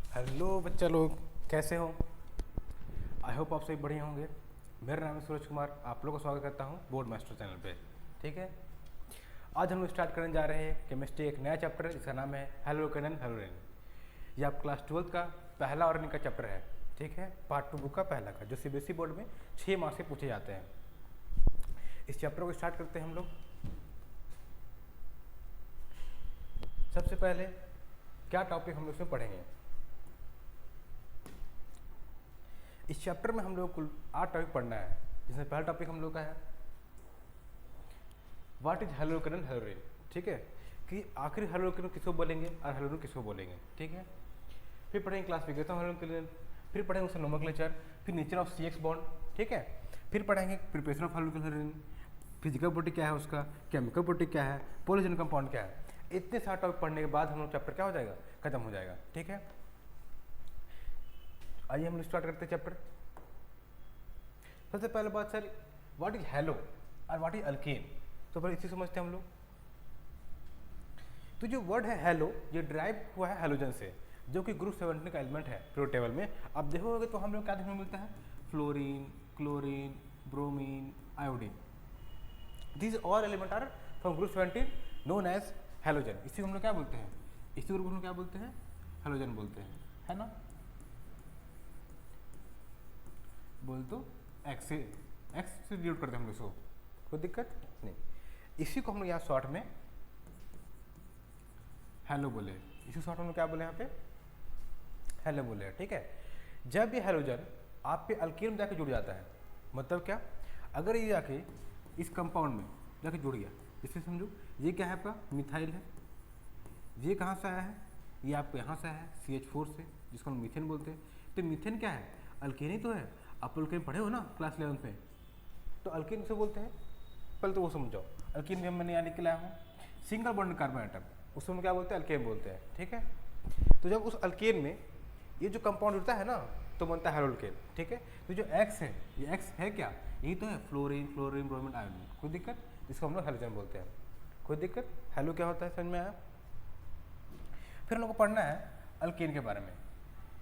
Hello बच्चा लोग, कैसे हो? आई होप आप सभी बढ़िया होंगे। मेरा नाम है सूरज कुमार, आप लोगों का स्वागत करता हूँ बोर्ड मास्टर चैनल पे। ठीक है, आज हम लोग स्टार्ट करने जा रहे हैं केमिस्ट्री एक नया चैप्टर, जिसका नाम है हेलोकेन एंड हेलोरेन। ये आप क्लास 12 का पहला ऑर्गेनिक का चैप्टर है। ठीक है, पार्ट 2 बुक का पहला का, जो सीबीएसई बोर्ड में 6 मार्क्स से पूछे जाते हैं। इस चैप्टर को स्टार्ट करते हैं हम लोग। सबसे पहले क्या टॉपिक हम लोग इसमें पढ़ेंगे? इस चैप्टर में हम लोग कुल 8 टॉपिक पढ़ना है, जिसमें पहला टॉपिक हम लोग का है व्हाट इज हेलोकेन एंड हेलोरेन। ठीक है, कि आखिर हेलोकेन किसको बोलेंगे और हेलोरेन किसको बोलेंगे। ठीक है, फिर पढ़ेंगे क्लासिफिकेशन ऑफ हेलोकेन, फिर पढ़ेंगे उसका नोमेनक्लेचर, फिर नेचर ऑफ CX बॉन्ड। ठीक है, फिर पढ़ेंगे preparation of haloalkane, physical property क्या है उसका, केमिकल प्रॉपर्टी क्या है, पॉलीजन कंपाउंड क्या है। इतने सारे टॉपिक पढ़ने के बाद हम लोग चैप्टर क्या हो जाएगा, खत्म हो जाएगा। ठीक है, आइए हम लोग स्टार्ट करते हैं चैप्टर। सबसे पहले बात सर, व्हाट इज हेलो और व्हाट इज अल्केन। तो पहले इसी समझते हैं हम लोग। तो जो वर्ड है हेलो, ये ड्राइव हुआ है हेलोजन से, जो कि ग्रुप 17 का एलिमेंट है पीरियोडिक टेबल में। आप देखोगे तो हम लोग क्या देखने को मिलता है, fluorine, chlorine, bromine, iodine. This all element are from group 17 known as halogen. इसी को हम लोग क्या बोलते हैं, इसी ग्रुप को क्या बोलते हैं, हेलोजन बोलते हैं, है ना। बोल तो एक्स से डिनोट करते हैं हम लोग इसको, कोई दिक्कत नहीं। इसी को हम लोग यहाँ शॉर्ट में हेलो बोले, इसी शॉर्ट में क्या बोले यहाँ पे, हेलो बोले। ठीक है, जब ये हेलोजन आप पे अल्कीन में जाके जुड़ जाता है, मतलब क्या, अगर ये जाके इस कंपाउंड में जाके जुड़ गया, इसे समझो ये क्या है आपका, मिथाइल है। ये कहाँ से आया है, ये आपको यहाँ से आया है CH4 से, जिसको हम मीथेन बोलते हैं। तो मीथेन क्या है, अल्केन ही तो है। आप अल्केन पढ़े हो ना क्लास 11 में, तो अल्केन से बोलते हैं, पहले तो वो समझाओ। अल्केन में मैंने यहाँ लिख के लाया हूँ सिंगल बॉन्ड कार्बन आइटम, उसमें क्या बोलते हैं, अल्केन बोलते हैं। ठीक है, तो जब उस अल्केन में ये जो कंपाउंड जुड़ता है ना, तो बनता है हेलोल्केन। ठीक है, तो जो एक्स है, ये एक्स है क्या, यही तो है, फ्लोरीन, क्लोरीन, ब्रोमीन, आयोडीन। कोई दिक्कत, इसको हम लोग हेलोजन बोलते हैं। कोई दिक्कत, हेलो क्या होता है समझ में आया। फिर हम लोग को पढ़ना है अल्केन के बारे में।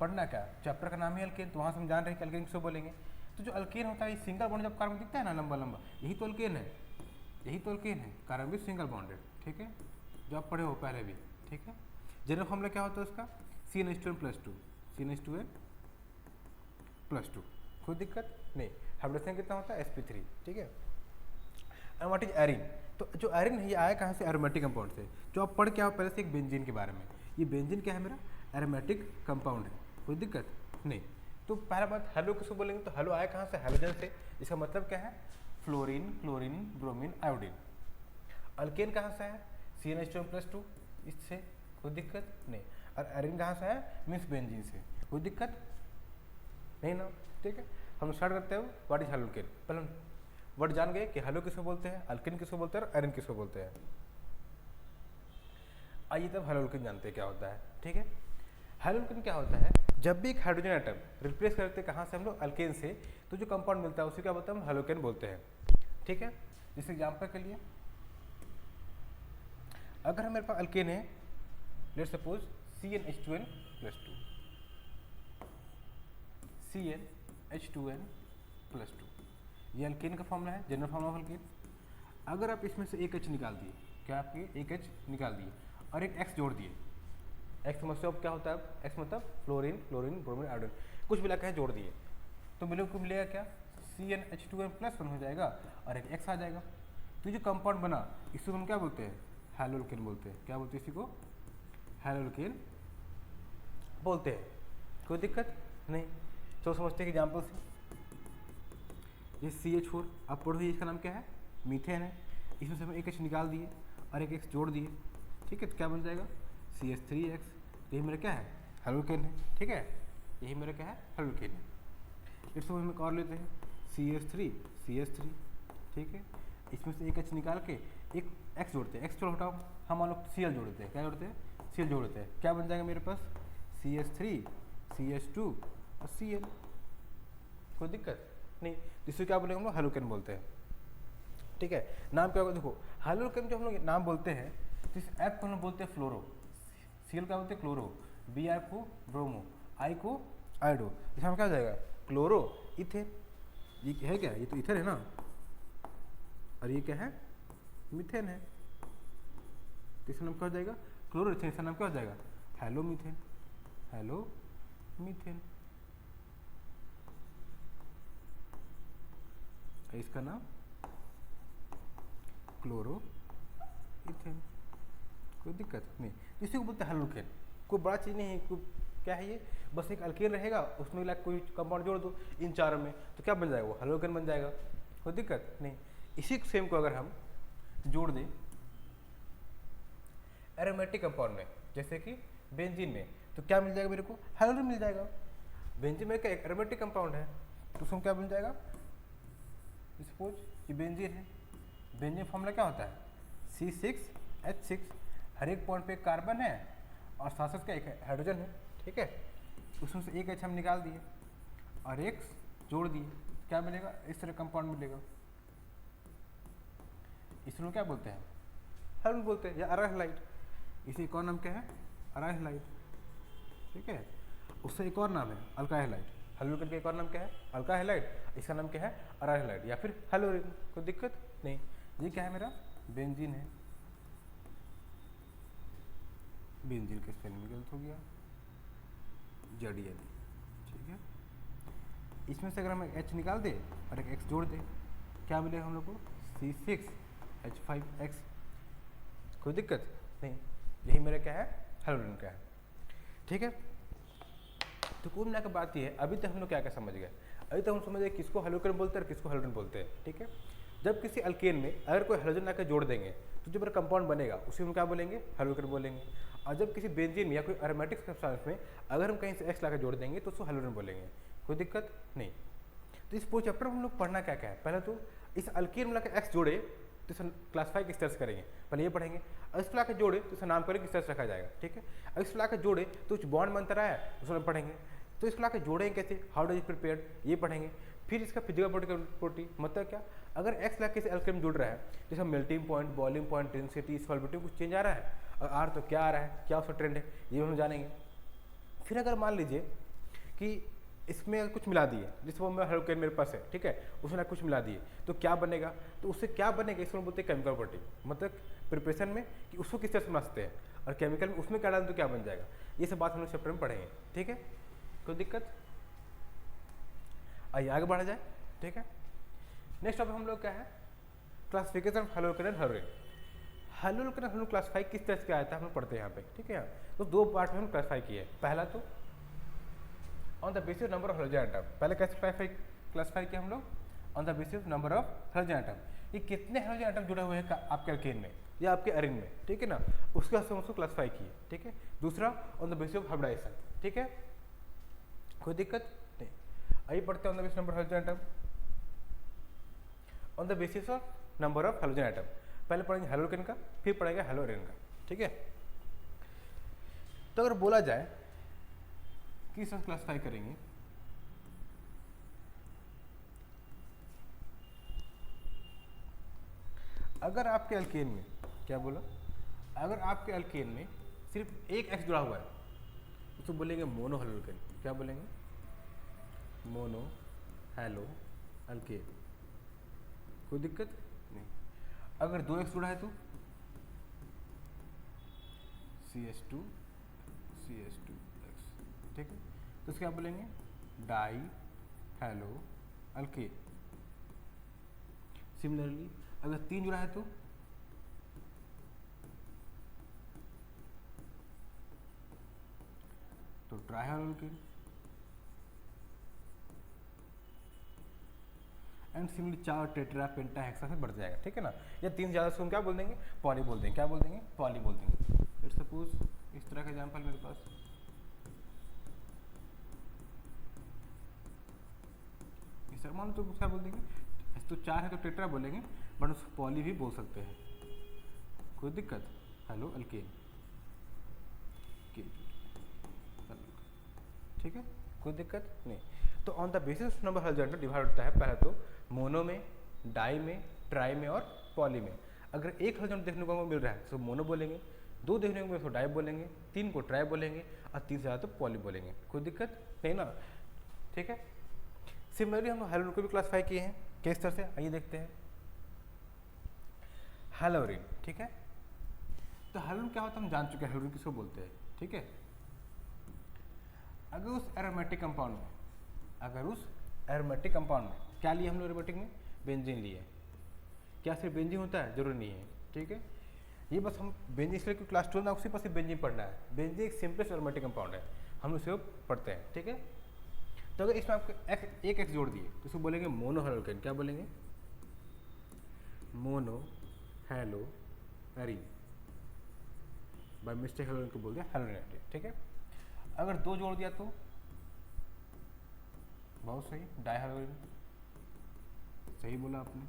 पढ़ना क्या, चैप्टर का नाम ही अल्केन, तो वहाँ से हम जान रहे हैं कि अल्केन किसको बोलेंगे। तो जो अल्केन होता है, ये सिंगल बॉन्ड जब कार्बन दिखता है ना लंबा लंबा, यही तो अल्केन है, यही तो अल्केन है, कार्बन भी सिंगल बॉन्डेड। ठीक है, जो आप पढ़े हो पहले भी। ठीक है, जनरल फॉर्मूला क्या होता है उसका, CnH2n+2, CnH2n+2। कोई दिक्कत नहीं। हाइड्रोजन कितना होता है, sp3। ठीक है, एंड व्हाट इज एरिन। तो जो एरिन है, ये आया कहाँ से, एरोमेटिक कंपाउंड से। जो आप पढ़ के आओ पहले से एक बेंजीन के बारे में। ये बेंजीन क्या है मेरा, एरोमेटिक कंपाउंड है। कोई दिक्कत नहीं। तो पहला बात, हेलो किसको बोलेंगे, तो हेलो आया कहाँ से, हेलोजन से। इसका मतलब क्या है, fluorine, chlorine, bromine, iodine. Alkane कहाँ से है, CnH2n+2, इससे। कोई दिक्कत नहीं। और एरिन कहाँ से है, मीन्स बेंजीन से। कोई दिक्कत नहीं ना। ठीक है, हम स्टार्ट करते हैं व्हाट इज हेलोकेन। पहले हम वर्ड जान गए कि हेलो किसको बोलते हैं, अल्केन किसको बोलते हैं और एरिन किसको बोलते हैं। आइए तब हेलोकेन जानते हैं क्या होता है। ठीक है, हेलोकेन क्या होता है, जब भी एक हाइड्रोजन एटम रिप्लेस करते हैं कहाँ से हम लोग, अल्केन से, तो जो कंपाउंड मिलता है उसे क्या बोलते हैं, हम हेलोकेन बोलते हैं। ठीक है, जैसे एग्जाम्पल के लिए, अगर मेरे पास अल्केन है, लेट्स सपोज CnH2n+2, CnH2n+2, ये अल्केन का फॉर्मूला है, जनरल फॉर्मूला ऑफ अल्केन। अगर आप इसमें से एक H निकाल दिए, क्या आपके एक H निकाल दिए और एक X जोड़ दिए, X मतलब क्या होता है, X मतलब फ्लोरीन, क्लोरीन, ब्रोमीन, आयोडीन, कुछ मिला के जोड़ दिए, तो मिलेगा क्या, CnH2n+1 हो जाएगा और एक X आ जाएगा। तो जो कंपाउंड बना, इसको हम क्या बोलते हैं, हेलोल्केन बोलते हैं। क्या बोलते हैं इसी को, हेलोल्केन बोलते हैं। कोई दिक्कत नहीं। तो समझते हैं एग्जाम्पल से, ये CH4 आप पढ़ो, इसका नाम क्या है, मीथेन है। इसमें से हम एक H निकाल दिए और एक X जोड़ दिए। ठीक है, तो क्या बन जाएगा, CH3X। यही मेरा क्या है, हेलोकेन है। ठीक है, यही मेरा क्या है, हेलोकेन है। इसको हम एक और लेते हैं, CH3। ठीक है, इसमें से एक H निकाल के एक X जोड़ते हैं। X छोड़ हटाओ, हम मान लो Cl जोड़ते हैं। क्या जोड़ते हैं, Cl जोड़ते हैं। क्या बन जाएगा मेरे पास, CH3, CH2 और Cl। कोई दिक्कत नहीं। जिसको क्या बोलेंगे हम लोग, हेलोकेन बोलते हैं। ठीक है, नाम क्या होगा, देखो हेलोकेन जो हम लोग नाम बोलते हैं, तो इस F को हम लोग बोलते हैं फ्लोरो, Cl क्या बोलते हैं, क्लोरो, Br को ब्रोमो आई को आयोडो, इसमें क्या हो जाएगा क्लोरो इथेन। ये है क्या, ये तो इथेन है ना, और ये क्या है मीथेन है, तो इसका नाम क्या हो जाएगा क्लोरो इथेन, इसका नाम क्या हो जाएगा हेलो मीथेन, हेलो मीथेन। इसका नाम क्लोरो इथेन, कोई दिक्कत नहीं। इसी को बोलते हैं हेलोकेन, कोई बड़ा चीज़ नहीं है, कोई क्या है ये, बस एक अल्केन रहेगा उसमें लाइक कोई कंपाउंड जोड़ दो इन चारों में, तो क्या बन जाएगा वो हेलोकेन बन जाएगा, कोई दिक्कत नहीं। इसी सेम को अगर हम जोड़ दें एरोमेटिक कंपाउंड में, जैसे कि बेंजीन में, तो क्या मिल जाएगा मेरे को हेलोजन मिल जाएगा। बेंजीन में क्या एरोमेटिक कंपाउंड है, तो उसमें क्या बन जाएगा, सपोज ये बेंजीन है, बेंजीन फॉर्मूला क्या होता है C6H6, हर एक पॉइंट पे एक कार्बन है और साथ साथ का एक हाइड्रोजन है, ठीक है। उसमें से एक H हम निकाल दिए और एक जोड़ दिए, क्या मिलेगा इस तरह कंपाउंड मिलेगा, इसको क्या बोलते हैं हेलोजन बोलते हैं या अरा हैलाइड। इसे एक और नाम क्या है अरा हैलाइड, ठीक है। उससे एक और नाम है अल्का हैलाइड, हेलोजन का एक और नाम क्या है अल्का हैलाइड, इसका नाम क्या है अरा हैलाइड या फिर हेलोजन, कोई दिक्कत नहीं। ये क्या है मेरा बेंजीन है, बेंजीन के स्पेलिंग में गलत हो गया ZN, ठीक है। इसमें से अगर हम H निकाल दे और एक X जोड़ दे, क्या मिलेगा हम लोग को C6H5X, कोई दिक्कत नहीं। यही मेरा क्या है हेलोजन का है, ठीक है। तो कुल मिलाकर बात ये है, अभी तक हम लोग क्या क्या समझ गए, अभी तक हम समझ गए किसको हेलोजन बोलते हैं और किसको हेलोजन बोलते हैं, ठीक है। जब किसी अल्केन में अगर कोई हेलोजन लाकर जोड़ देंगे तो जो मेरा कंपाउंड बनेगा उसी में क्या बोलेंगे हेलोजन बोलेंगे, और जब किसी बेंजीन में या कोई एरोमेटिक सब्सटेंस में अगर हम कहीं से X लाकर जोड़ देंगे तो उसको हेलोजन बोलेंगे, कोई दिक्कत नहीं। तो इस पूरे चैप्टर में हम लोग पढ़ना क्या क्या है, पहले तो इस अल्केन में लाकर X जोड़े तो इसे क्लासीफाई किस तरह से करेंगे, पहले ये पढ़ेंगे। और इस लाकर जोड़े तो इसका नामकरण किस तरह से रखा जाएगा, ठीक है। और इस लाकर जोड़े तो कुछ बॉन्ड बनता रहा है उसमें पढ़ेंगे, तो इसको लाकर जोड़ेंगे कैसे, हाउ डज इट प्रिपेयर्ड, ये पढ़ेंगे। फिर इसका फिजिकल प्रॉपर्टी, मतलब क्या, अगर X लाकर किसी अल्केन में जुड़ रहा है, जैसे melting point, boiling point, density, solubility कुछ चेंज आ रहा है, और R तो क्या आ रहा है, क्या उसका ट्रेंड है, ये हम जानेंगे। फिर अगर मान लीजिए कि इसमें कुछ मिला दिए, जिस वो मैं हेलोकेन मेरे पास है, ठीक है, उसमें कुछ मिला दिए तो क्या बनेगा, तो उससे क्या बनेगा इसको बोलते हैं केमिकल प्रॉपर्टी, मतलब प्रिपरेशन में कि उसको किस तरह से बना सकते हैं, और केमिकल में उसमें क्या डालें तो क्या बन जाएगा, ये सब बात हम लोग चैप्टर में पढ़ेंगे, ठीक है। कोई दिक्कत, आइए आगे बढ़ा जाए, ठीक है। नेक्स्ट टॉपिक हम लोग क्या है classification of haloalkane and halogen. Haloalkane हम लोग क्लासीफाई किस तरह से किया जाता है हम लोग पढ़ते हैं यहाँ पे, ठीक है। तो दो पार्ट में हम क्लासीफाई किए, पहला तो on the basis number of halogen atom, पहले कैसे क्लासीफाई किया हम लोग on the basis number of halogen atom, ये कितने हेलोजन एटम जुड़े हुए हैं आपके अल्केन में या आपके अरिन में, ठीक है ना, उसके हिसाब से हम उसको क्लासीफाई किए, ठीक है। दूसरा on the basis of hybridisation, ठीक है, कोई दिक्कत नहीं। आइए पढ़ते हैं on the basis number of halogen atom, on the basis of number of halogen atom, पहले पढ़ेंगे हेलोकेन का, फिर पढ़ेंगे हेलोरेन का, ठीक है। तो अगर बोला जाए किस तरह क्लासिफाई करेंगे, अगर आपके अल्केन में क्या बोला, अगर आपके अल्केन में सिर्फ एक X जुड़ा हुआ है उसको बोलेंगे मोनो हेलोकेन, क्या बोलेंगे मोनो हेलो अल्केन, कोई दिक्कत नहीं। अगर दो X जुड़ा है तो CH2 CH2X, ठीक है, तो इसको क्या बोलेंगे डाई हेलो अल्केन। सिमिलरली अगर तीन जुड़ा है तो try hello alkane. And similarly चार टेट्रा पेंटा हेक्सा से बढ़ जाएगा, ठीक है ना, या तीन ज़्यादा से हम क्या बोल देंगे पॉली बोल देंगे, क्या बोल देंगे पॉली बोल देंगे। लेट्स सपोज इस तरह का एग्जांपल मेरे पास, इस तरह मान लो तो क्या बोल देंगे, तो चार है तो टेट्रा बोलेंगे, बट उसको पॉली भी बोल सकते हैं, कोई दिक्कत, हेलो अल्केन, ठीक है, कोई दिक्कत नहीं। तो on the basis number halogen divide होता है, पहले तो मोनो में, डाई में, ट्राई में और पॉली में। अगर एक हेलोजन देखने को मिल रहा है तो मोनो बोलेंगे, 2 देखने को मिला तो डाई बोलेंगे, 3 को ट्राई बोलेंगे और 3 से ज़्यादा तो पॉली बोलेंगे। कोई दिक्कत नहीं ना, ठीक है। सिमिलरली हम हैलोजन को भी क्लासीफाई किए हैं किस तरह से, आइए देखते हैं। हैलोजन, ठीक है। तो हैलोजन क्या होता है हम जान चुके हैं, हैलोजन किसको बोलते हैं, ठीक है। अगर उस एरोमेटिक कंपाउंड में, क्या लिए हम लोग एरोमेटिक में, बेंजीन लिए। क्या सिर्फ बेंजीन होता है, जरूरी नहीं है, ठीक है। ये बस हम बेंजीन इसलिए क्योंकि क्लास 12 में उसी पर सिर्फ बेंजीन पढ़ना है। बेंजीन एक सिंपलेस्ट एरोमेटिक कंपाउंड है, हम उसे पढ़ते हैं, ठीक है। तो अगर इसमें आपको एक एक्स जोड़ दिए तो उसको बोलेंगे मोनो हैलोजन। क्या बोलेंगे, mono halogen. By mistake halogen को बोल दिया हैलोजन, ठीक है। अगर 2 जोड़ दिया तो बहुत सही, डाई हैलोजन। सही बोला आपने,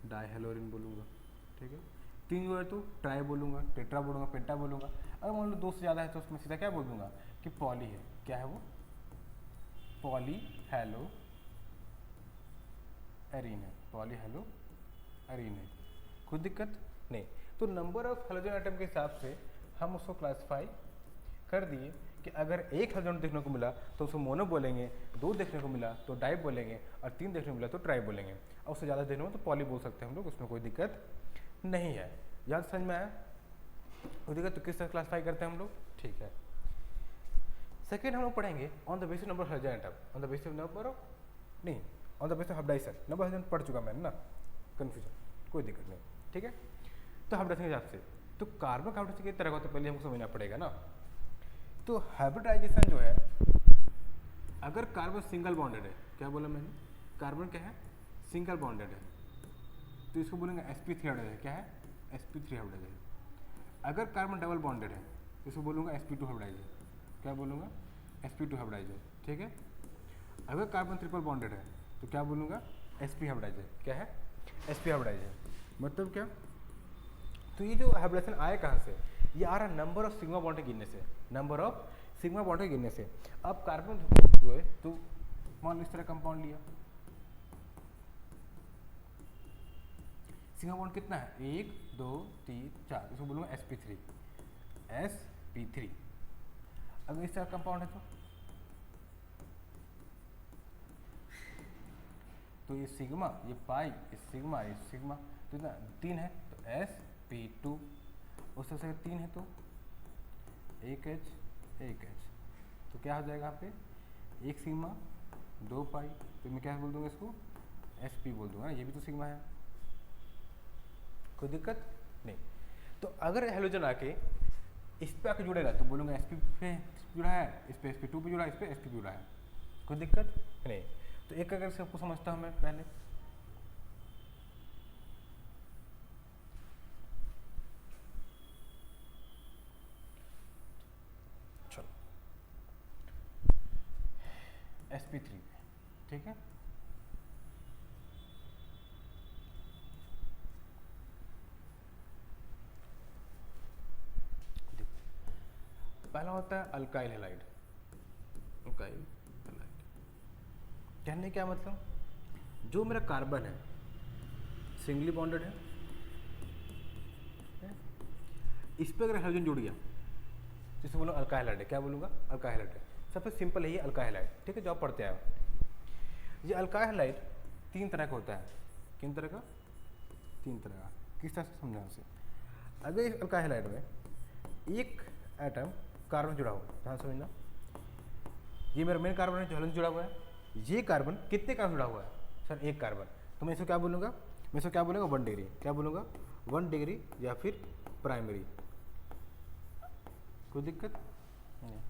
डाई हैलोजन बोलूँगा, ठीक है। 3 जोड़े तो ट्राई बोलूँगा, टेट्रा बोलूँगा, पेंटा बोलूँगा। अगर मान लो 2 से ज़्यादा है तो उसमें सीधा क्या बोल दूँगा कि पॉली है। क्या है वो, पॉली हैलोजन है, पॉली हैलोजन है। कोई दिक्कत नहीं। तो नंबर ऑफ हैलोजन आइटम के हिसाब से हम उसको क्लासिफाई कर दिए कि अगर एक हैलोजन देखने को मिला तो उसको मोनो बोलेंगे, 2 देखने को मिला तो डाई बोलेंगे और 3 देखने को मिला तो ट्राई बोलेंगे, और उससे ज़्यादा देखने को तो पॉली बोल सकते हैं हम लोग, उसमें कोई दिक्कत नहीं है। याद समझ में आया, कोई दिक्कत तो किस तरह क्लासिफाई करते हैं हम लोग, ठीक है। सेकेंड हम लोग पढ़ेंगे on the basis number of halogen atom, on the basis number of नहीं, on the basis of hybridisation. Number halogen पढ़ चुका मैंने ना, कन्फ्यूजन, कोई दिक्कत नहीं, ठीक है। तो हाइब्रिडाइजेशन के हिसाब से तो कार्बन हाइब्रिडाइजेशन किस तरह का होता है पहले हमको समझना पड़ेगा ना। तो हाइब्रिडाइजेशन जो है, अगर कार्बन सिंगल बॉन्डेड है, क्या बोला मैंने, कार्बन क्या है, सिंगल बॉन्डेड है, तो इसको बोलेंगे sp3 हाइब्रिडाइजेशन। क्या है, sp3 हाइब्रिडाइजेशन। अगर कार्बन डबल बॉन्डेड है तो इसको बोलूँगा sp2 हाइब्रिडाइजेशन। क्या बोलूँगा, sp2 हाइब्रिडाइजेशन, ठीक है। अगर कार्बन ट्रिपल बॉन्डेड है तो क्या बोलूँगा, sp हाइब्रिडाइजेशन। क्या है, sp हाइब्रिडाइजेशन। मतलब क्या, तो ये जो हाइब्रिडाइजेशन आया कहाँ से, ये आ रहा है नंबर ऑफ सिग्मा बॉन्ड के गिनने से, नंबर ऑफ सिग्मा बॉन्ड के गिनने से। अब कार्बन जो है तो मान लो इस तरह कंपाउंड लिया, सिग्मा बॉन्ड कितना है, 1 2 3 4, इसको बोलूँगा sp3। अगर इस तरह कंपाउंड है तो ये सिग्मा, ये पाई, ये सिग्मा, तो इतना 3 है तो sp2। उस तरह से 3 है तो 1H, तो क्या हो जाएगा यहाँ पे, 1 सिग्मा 2 पाई, तो मैं क्या बोल दूंगा इसको, sp बोल दूंगा, ये भी तो सिग्मा है, कोई दिक्कत नहीं। तो अगर हैलोजन आके इस पे आके जुड़ेगा तो बोलूँगा sp पे जुड़ा है, इस पे sp2 पे जुड़ा है, इस पे sp जुड़ा है, कोई दिक्कत नहीं। तो एक अगर सबको समझता हूँ मैं पहले, चलो sp3, ठीक है। पहला होता है अल्काइल हैलाइड। अल्काइल हैलाइड कहने क्या मतलब, जो मेरा कार्बन है सिंगली बॉन्डेड है, इस पर अगर हाइड्रोजन जुड़ गया जिसे बोलूँगा अल्काइल हैलाइड है। क्या बोलूँगा, अल्काइल हैलाइड है। सबसे सिंपल है ये अल्काइल हैलाइड, ठीक है, जो आप पढ़ते आए हो। ये अल्काइल हैलाइड 3 तरह का होता है। किन तरह का, 3 तरह का। किस तरह से समझाने से, अगर इस अल्काइल हैलाइड में एक एटम कार्बन जुड़ा हुआ है, ध्यान समझना, ये मेरा मेन कार्बन है जो हैलोजन जुड़ा हुआ है। ये कार्बन कितने कार्बन जुड़ा हुआ है, सर 1 कार्बन, तो मैं इसको क्या बोलूँगा, मैं इसको क्या बोलूँगा 1 डिग्री। क्या बोलूँगा, 1 डिग्री या फिर प्राइमरी, कोई दिक्कत नहीं।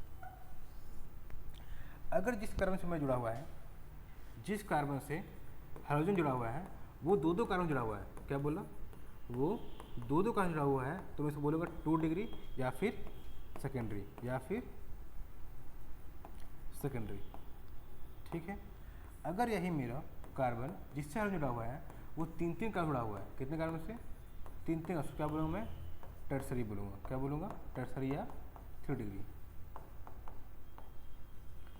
अगर जिस कार्बन से मैं जुड़ा हुआ है, जिस कार्बन से हाइड्रोजन जुड़ा हुआ है, वो 2 कार्बन जुड़ा हुआ है, क्या बोला, वो 2 कार्बन जुड़ा हुआ है, तो मैं इसको बोलूँगा 2 डिग्री या फिर सेकेंडरी, ठीक है। अगर यही मेरा कार्बन जिससे हाइड्रोजन जुड़ा हुआ है वो 3 कार्बन जुड़ा हुआ है, कितने कार्बन से, 3, उसको क्या बोलूँगा मैं, टर्सरी बोलूँगा। क्या बोलूँगा, टर्सरी या 3 डिग्री,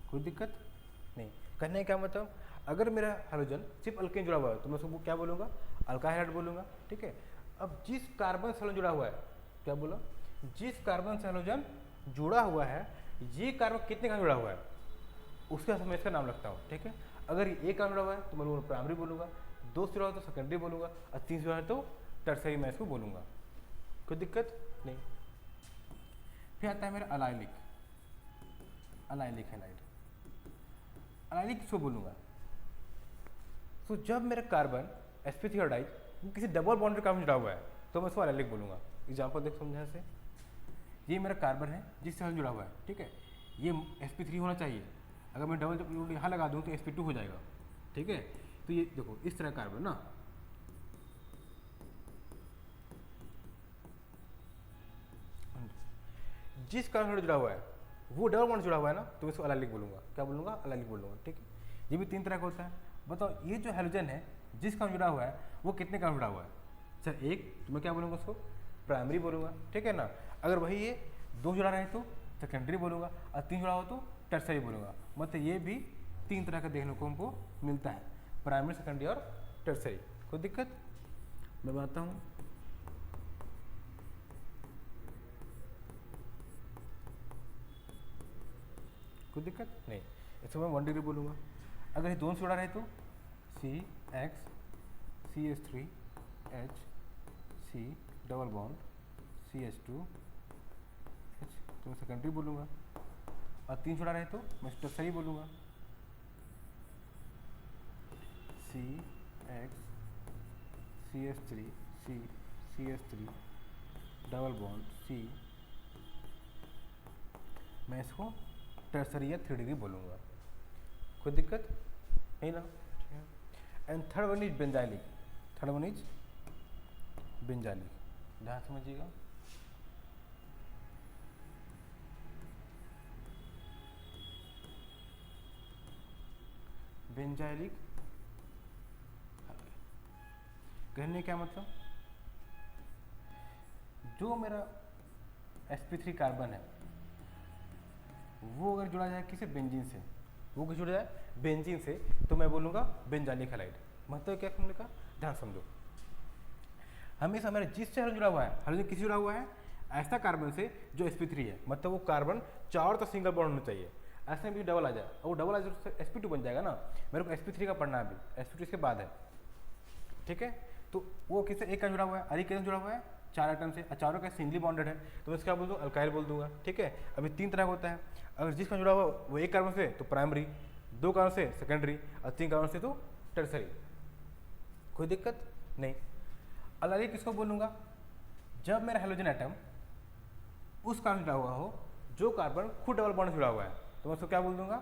कोई दिक्कत नहीं। कहने का मतलब, अगर मेरा हाइड्रोजन सिर्फ अल्केन जुड़ा हुआ है तो मैं उसको क्या बोलूँगा, अल्काइल हैलाइड बोलूँगा, ठीक है। अब जिस कार्बन से जुड़ा हुआ है, क्या बोला, जिस कार्बन से हेलोजन जुड़ा हुआ है, ये कार्बन कितने का जुड़ा हुआ है उसके हिसाब से मैं इसका नाम रखता हूँ, ठीक है। अगर ये कार्बन जुड़ा हुआ है तो मैं बोलूँगा प्राइमरी बोलूँगा, दो से जुड़ा हुआ है तो सेकेंडरी बोलूँगा, और तीन से जुड़ा है तो टर्सरी मैं इसको बोलूँगा, कोई दिक्कत नहीं। फिर आता है मेरा अलाइलिक, अलाइलिक हैलाइड, अलाइलिक किसको बोलूँगा, तो जब मेरा कार्बन sp3 और डाई किसी डबल बॉन्ड कार्बन जुड़ा हुआ है तो मैं उसको अलाइलिक बोलूँगा। एग्जाम्पल देख समझा से, ये मेरा कार्बन है जिससे जुड़ा हुआ है, ठीक है, ये sp3 होना चाहिए, अगर मैं डबल यहाँ लगा दूँ तो sp2 हो जाएगा, ठीक है। तो ये देखो इस तरह कार्बन ना, जिस कार्बन से जुड़ा हुआ है वो डबल बॉन्ड जुड़ा हुआ है ना, तो मैं इसको अलाइलिक बोलूँगा, क्या बोलूँगा, अलाइलिक बोलूँगा, ठीक है। ये भी तीन तरह का होता है। बताओ ये जो हेलोजन है जिस कार्बन जुड़ा हुआ है वो कितने कार्बन जुड़ा हुआ है, सर एक, तो मैं क्या बोलूँगा उसको प्राइमरी बोलूँगा, ठीक है ना। अगर वही ये दो जुड़ा रहे तो सेकेंडरी बोलूँगा, और तीन जुड़ा हो तो टर्सरी बोलूँगा। मतलब ये भी तीन तरह का देखने को हमको मिलता है, प्राइमरी, सेकेंडरी और टर्सरी। कोई दिक्कत, मैं बताता हूँ। कोई दिक्कत नहीं, इसको मैं 1 डिग्री बोलूँगा। अगर ये दोनों से जुड़ा रहे तो CX CH3H C double bond CH2H, तो मैं सेकेंडरी बोलूँगा, और तीन जुड़ा रहे तो मैं टर्सरी बोलूँगा, CX CH3 C CH3 double bond C, मैं इसको टर्सरी या 3 डिग्री बोलूँगा। कोई दिक्कत नहीं ना, ठीक है। And third one is benzylic, third one is benzylic, ध्यान समझिएगा। बेंजाइलिक कहने क्या मतलब, जो मेरा sp3 कार्बन है वो अगर जुड़ा जाए किसी बेंजीन से, वो किस जुड़ा जाए बेंजीन से, तो मैं बोलूँगा बेंजाइलिक हैलाइड। मतलब क्या समझने का, ध्यान समझो। हमेशा मेरा जिससे हेलोजन जुड़ा हुआ है, हेलोजन किसी जुड़ा हुआ है ऐसा कार्बन से जो sp3 है, मतलब वो कार्बन चारों तरफ सिंगल बॉन्ड होना चाहिए। ऐसे में भी डबल आ जाए, और वो डबल आ जाए तो sp2 बन जाएगा ना, मेरे को sp3 का पढ़ना है अभी, sp2 इसके बाद है, ठीक है। तो वो किससे एक का जुड़ा हुआ है, अधिक का जुड़ा हुआ है चार आइटम से, चारों का सिंगली बॉन्डेड है, तो मैं इसका बोल दूँ अल्काइल बोल दूंगा, ठीक है। अभी तीन तरह का होता है, अगर जिसका जुड़ा हुआ वो एक कार्बन से तो प्राइमरी, दो कार्बन से सेकेंडरी, और तीन कार्बन से तो टर्सरी। कोई दिक्कत नहीं। अलाइलिक किसको बोलूँगा, जब मेरा हेलोजन एटम उस कार्बन जुड़ा हुआ हो जो कार्बन खुद डबल बॉन्ड जुड़ा हुआ है, तो मैं उसको क्या बोल दूंगा,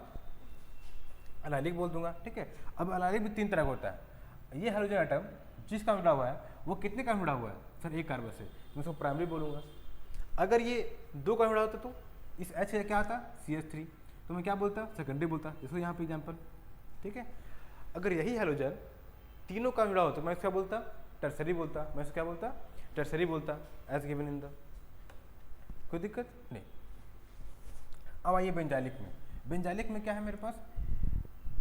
अलाइलिक बोल दूंगा, ठीक है। अब अलाइलिक भी तीन तरह का होता है। ये हेलोजन एटम जिस कार्बन जुड़ा हुआ है वो कितने कार्बन जुड़ा हुआ है, सर एक कार्बन से, तो मैं उसको प्राइमरी बोलूँगा। अगर ये दो कार्बन जुड़ा होता तो इस H से क्या आता CH3, तो मैं क्या बोलता, सेकेंडरी बोलता, इसको यहाँ पे एग्जाम्पल, ठीक है। अगर यही हेलोजन तीनों कार्बन जुड़ा होता तो मैं क्या बोलता, टर्सरी बोलता, मैं इसको क्या बोलता, टर्सरी बोलता, एज गिवन इन द। कोई दिक्कत नहीं। अब आइए बेंजाइलिक में। बेंजाइलिक में क्या है मेरे पास,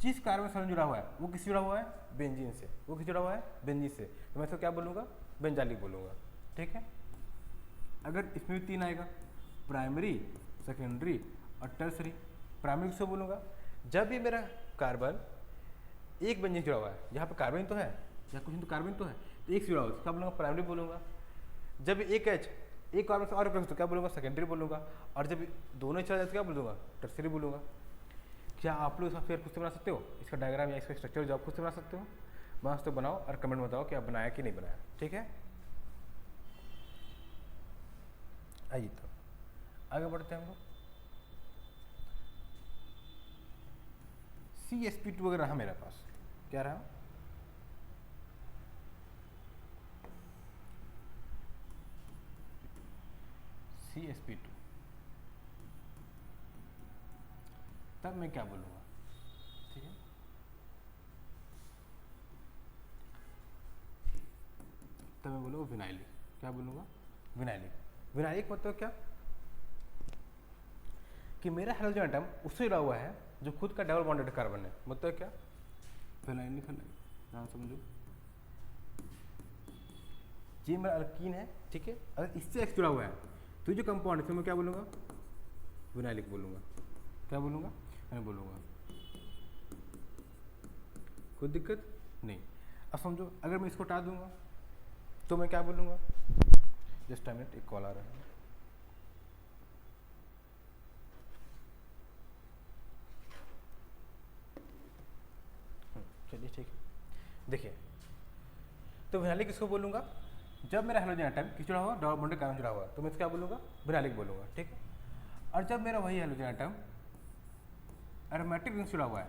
जिस कार्बन से जुड़ा हुआ है वो किससे जुड़ा हुआ है, बेंजीन से, वो किससे जुड़ा हुआ है, बेंजीन से, तो मैं इसको क्या बोलूँगा, बेंजाइलिक बोलूँगा, ठीक है। अगर इसमें भी तीन आएगा, प्राइमरी, सेकेंडरी और टर्सरी। प्राइमरी किसको बोलूँगा, जब भी मेरा कार्बन एक बेंजीन जुड़ा हुआ है, यहाँ पे कार्बन तो है या कुछ तो कार्बन तो है, तो एक से जुड़ा हुआ है, क्या बोलूँगा, प्राइमरी बोलूँगा। जब एक H एक कार्बन से और तो क्या बोलूँगा, सेकेंडरी बोलूँगा, और जब दोनों चला जाए तो क्या बोलूँगा, टर्सरी बोलूँगा। क्या आप लोग इसका फिर खुद से बना सकते हो, इसका डायग्राम या इसका स्ट्रक्चर जो आप खुद से बना सकते हो, मस्त तो बनाओ और कमेंट में बताओ कि आप बनाया कि नहीं बनाया, ठीक है। आइए तो आगे बढ़ते हैं हम लोग। CsP2 अगर रहा मेरे पास, क्या रहा, CsP2, तब मैं क्या बोलूँगा, ठीक है। तब मैं बोलूँगा विनाइलिक, क्या बोलूँगा, विनाइलिक। विनाइलिक मतलब क्या, कि मेरा हेलोजन एटम उससे जुड़ा हुआ है जो खुद का डबल बॉन्डेड कार्बन है, मतलब क्या, विनाइलिक है, ध्यान समझो। ये मेरा अल्कीन है, ठीक है। अगर इससे एक्स जुड़ा हुआ है तो जो कंपाउंड है फिर मैं क्या बोलूँगा, विनाइलिक बोलूँगा। क्या बोलूँगा, मैं बोलूँगा। कोई दिक्कत नहीं। अब समझो अगर मैं इसको हटा दूंगा तो मैं क्या बोलूँगा, जस्ट टाइम मिनट, एक कॉल आ रहा है। चलिए ठीक है। देखिए तो विनाइलिक किसको बोलूँगा, जब मेरा हेलोजन एटम किस जुड़ा हुआ, डबल बॉन्डेड कार्बन जुड़ा हुआ तो मैं इसको क्या बोलूँगा, विनाइलिक बोलूँगा, ठीक है। और जब मेरा वही हेलोजन एटम एरोमेटिक रिंग जुड़ा हुआ है,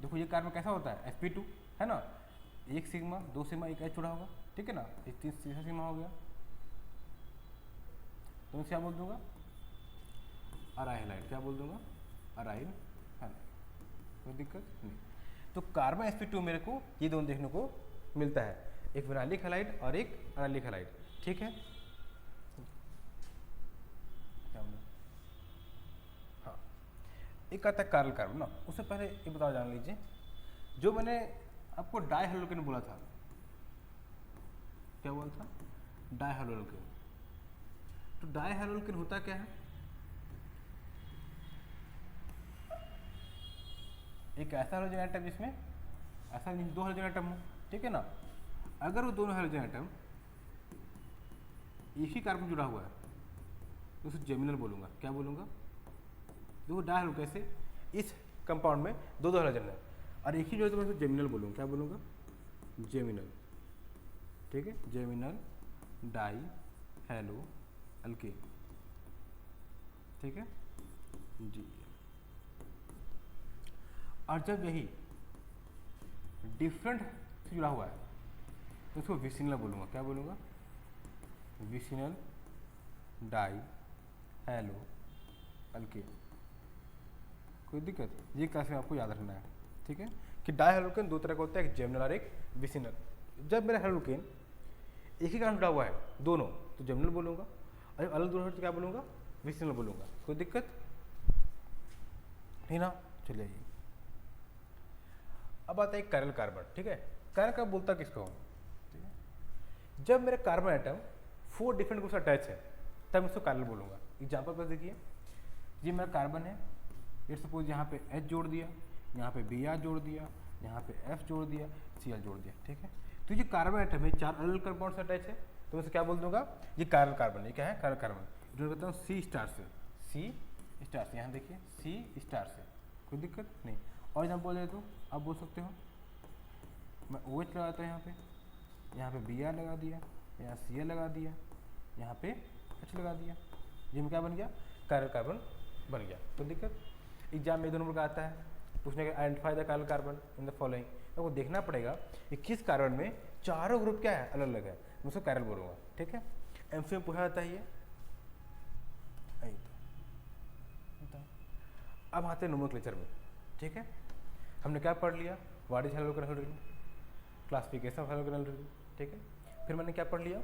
देखो ये कार्बन कैसा होता है, sp2 है ना, एक सिग्मा, दो सिग्मा, एक एच जुड़ा होगा, ठीक है ना, एक तीसरा सिग्मा हो गया, तो मैं क्या बोल दूंगा, अराइल हैलाइड। क्या बोल दूंगा, अराइल हैलाइड। कोई दिक्कत नहीं। तो कार्बन sp2 मेरे को ये दोनों देखने को मिलता है, एक विनाइलिक हैलाइड और एक अराइलिक हैलाइड, ठीक है। हाँ, एक आता है कार्बन कार्बन ना, उससे पहले ये बताओ, जान लीजिए जो मैंने आपको डाई हेलोजन बोला था, क्या बोला था, डाई हेलोजन। तो डाई हेलोजन होता क्या है, एक ऐसा हेलोजन एटम जिसमें ऐसा दो हेलोजन एटम हो, ठीक है ना। अगर वो दोनों हेलोजन एटम एक ही कार्बन जुड़ा हुआ है तो उसे जेमिनल बोलूँगा। क्या बोलूँगा, देखो डाई हेलोजन कैसे, इस कंपाउंड में दो दो हेलोजन है और एक ही जो है तो मैं जेमिनल बोलूँगा। क्या बोलूँगा, जेमिनल, ठीक है, जेमिनल डाई हेलो अल्केन, ठीक है जी। और जब यही डिफरेंट से जुड़ा हुआ है तो इसको विसिनल बोलूँगा। क्या बोलूँगा, विसिनल डाई हेलो अल्केन। कोई दिक्कत, ये क्लास में आपको याद रखना है, ठीक है, कि डाई हेलोकेन दो तरह का होता है, एक जेमिनल और एक विसिनल। जब मेरा हेलोकेन एक ही कारण जुड़ा हुआ है दोनों तो जेमिनल बोलूँगा, और अलग दूर तो क्या बोलूँगा, विसिनल बोलूँगा। कोई दिक्कत नहीं ना। चलिए अब आता है कायरल कार्बन, ठीक है। कायरल कार्बन बोलता किसको हूँ, ठीक है, जब मेरा कार्बन आइटम 4 डिफरेंट ग्रुप से अटैच है तब मैं उसको कायरल बोलूँगा। एग्जाम्पल पर देखिए, ये मेरा कार्बन है, ये सपोज यहाँ पे H जोड़ दिया, यहाँ पे Br जोड़ दिया, यहाँ पे F जोड़ दिया, Cl जोड़ दिया, ठीक है। तो ये कार्बन आइटम है 4 अलग अलग कंपाउंड से अटैच है तो मैं इसे क्या बोल दूंगा, ये कायरल कार्बन। ये क्या है, कायरल कार्बन। इधर कहता हूँ C स्टार से, C स्टार से, यहाँ देखिए C स्टार से, कोई दिक्कत नहीं। और जब बोले तो आप बोल सकते हो, मैं OH लगाता हूँ यहाँ पे Br लगा दिया, यहाँ Cl लगा दिया, यहाँ पे H लगा दिया, ये में क्या बन गया, कायरल कार्बन बन गया। कोई दिक्कत। एग्जाम में 2 नंबर का आता है, पूछने का identify the chiral carbon in the following. आपको देखना पड़ेगा कि किस कार्बन में चारों ग्रुप क्या है, अलग अलग है, मैं उसको कायरल बोलूँगा, ठीक है। एमसीक्यू में पूछा जाता है ये। अब आते हैं नोमेनक्लेचर में, ठीक है। हमने क्या पढ़ लिया, what is halogen halogen, classification of halogen halogen, ठीक है। फिर मैंने क्या पढ़ लिया,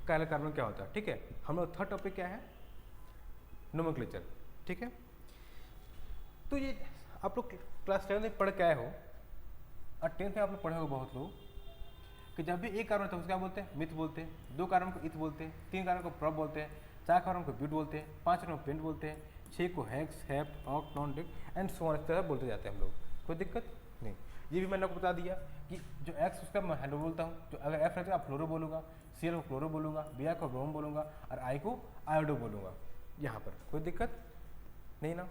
कायरल कार्बन क्या होता है, ठीक है। हम लोग थर्ड टॉपिक क्या है, नोमेनक्लेचर, ठीक है। तो ये आप लोग क्लास 7 में पढ़ के आए हो और 10th में आप लोग पढ़े हो बहुत लोग कि जब भी एक कार्बन होता है उसको क्या बोलते हैं, मिथ बोलते हैं, 2 कार्बन को इथ बोलते हैं, 3 कार्बन को प्रोप बोलते हैं, 4 कार्बन को ब्यूट बोलते हैं, 5 कार्बन को पेंट बोलते हैं, 6 को hex, hept, oct, non-Dick and so on, इस तरह बोलते जाते हैं हम लोग। कोई दिक्कत नहीं। ये भी मैंने आपको बता दिया कि जो एक्स उसका मैं हेलो बोलता हूँ, जो अगर एफ रहता है फ्लोरो बोलूँगा, Cl को क्लोरो बोलूँगा, Br को ब्रोम बोलूँगा और I को आयोडो बोलूँगा यहाँ पर। कोई दिक्कत नहीं ना।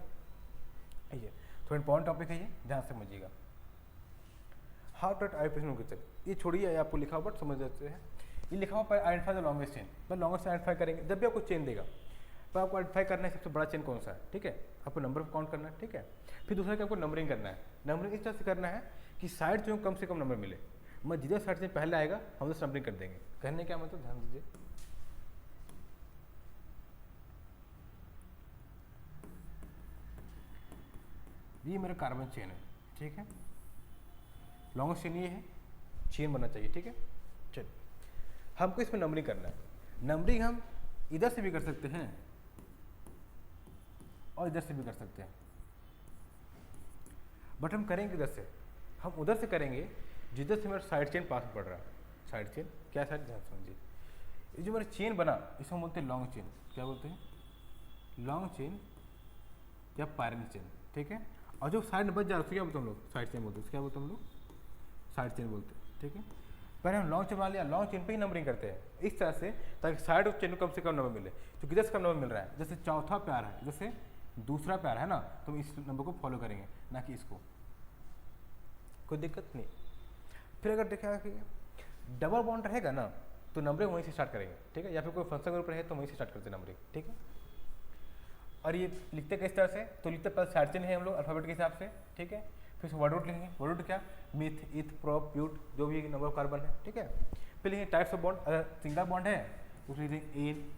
ये थोड़ा इंपॉर्टेंट टॉपिक है, ये ध्यान से समझिएगा। हाउ टू आइडेंटिफाई, ये छोड़िए आपको लिखा हुआ बट समझ सकते हैं। ये लिखा हुआ पर आइडेंटिफाई द लॉन्गेस्ट चेन, पर लॉन्गेस्ट आइडेंटिफाई करेंगे जब भी आपको चेन देगा, पर आपको आइडेंटिफाई करना है सबसे बड़ा चेन कौन सा है, ठीक है। आपको नंबर काउंट करना है, ठीक है। फिर दूसरा कि आपको नंबरिंग करना है। नंबरिंग इस तरह से करना है कि साइड जो कम से कम नंबर मिले, मैं जिधर साइड से पहले आएगा हम उसे नंबरिंग कर देंगे। कहने क्या मतलब, ध्यान दीजिए। ये मेरा कार्बन चेन है, ठीक है। लॉन्गेस्ट चेन ये है, चेन बनना चाहिए, ठीक है। चलिए हमको इसमें नंबरिंग करना है। नंबरिंग हम इधर से भी कर सकते हैं और इधर से भी कर सकते हैं, बट हम करेंगे इधर से, हम उधर से करेंगे जिधर से मेरा साइड चेन पास पड़ रहा है। Side chain. क्या साइड, ध्यान समझिए, ये जो मेरा चेन बना इसको हम बोलते हैं लॉन्ग चेन। क्या बोलते हैं, लॉन्ग चेन या पैरेंट चेन, ठीक है। और जो साइड में बच जा रहा है उसको क्या बोलते हैं हम लोग, साइड चेन बोलते हैं। क्या बोलते हैं हम लोग, साइड चेन बोलते हैं, ठीक है। पहले हम लॉन्ग चेन बना लिया, लॉन्ग चेन पे ही नंबरिंग करते हैं इस तरह से, ताकि साइड ऑफ चेन को कम से कम नंबर मिले। तो किधर से कम नंबर मिल रहा है, जैसे चौथा प्यार है, जैसे दूसरा प्यार है ना, तो हम इस नंबर को फॉलो करेंगे, ना कि इसको। कोई दिक्कत नहीं। फिर अगर देखा कि डबल बॉन्ड रहेगा ना, तो नंबरिंग वहीं से स्टार्ट करेंगे, ठीक है। या फिर कोई फंक्शन ग्रुप रहे तो वहीं से स्टार्ट करते हैं नंबरिंग, ठीक है। और ये लिखते किस तरह से, तो लिखते पहले साइड चेन है हम लोग अल्फाबेट के हिसाब से, ठीक है। फिर वर्ड रूट लिखेंगे, वर्ड रूट क्या, मिथ, इथ, प्रोप, ब्यूट, जो भी नंबर ऑफ कार्बन है, ठीक है। फिर लिखेंगे टाइप्स ऑफ बॉन्ड, अगर सिंगल बॉन्ड है तो उसमें लिखेंगे इन,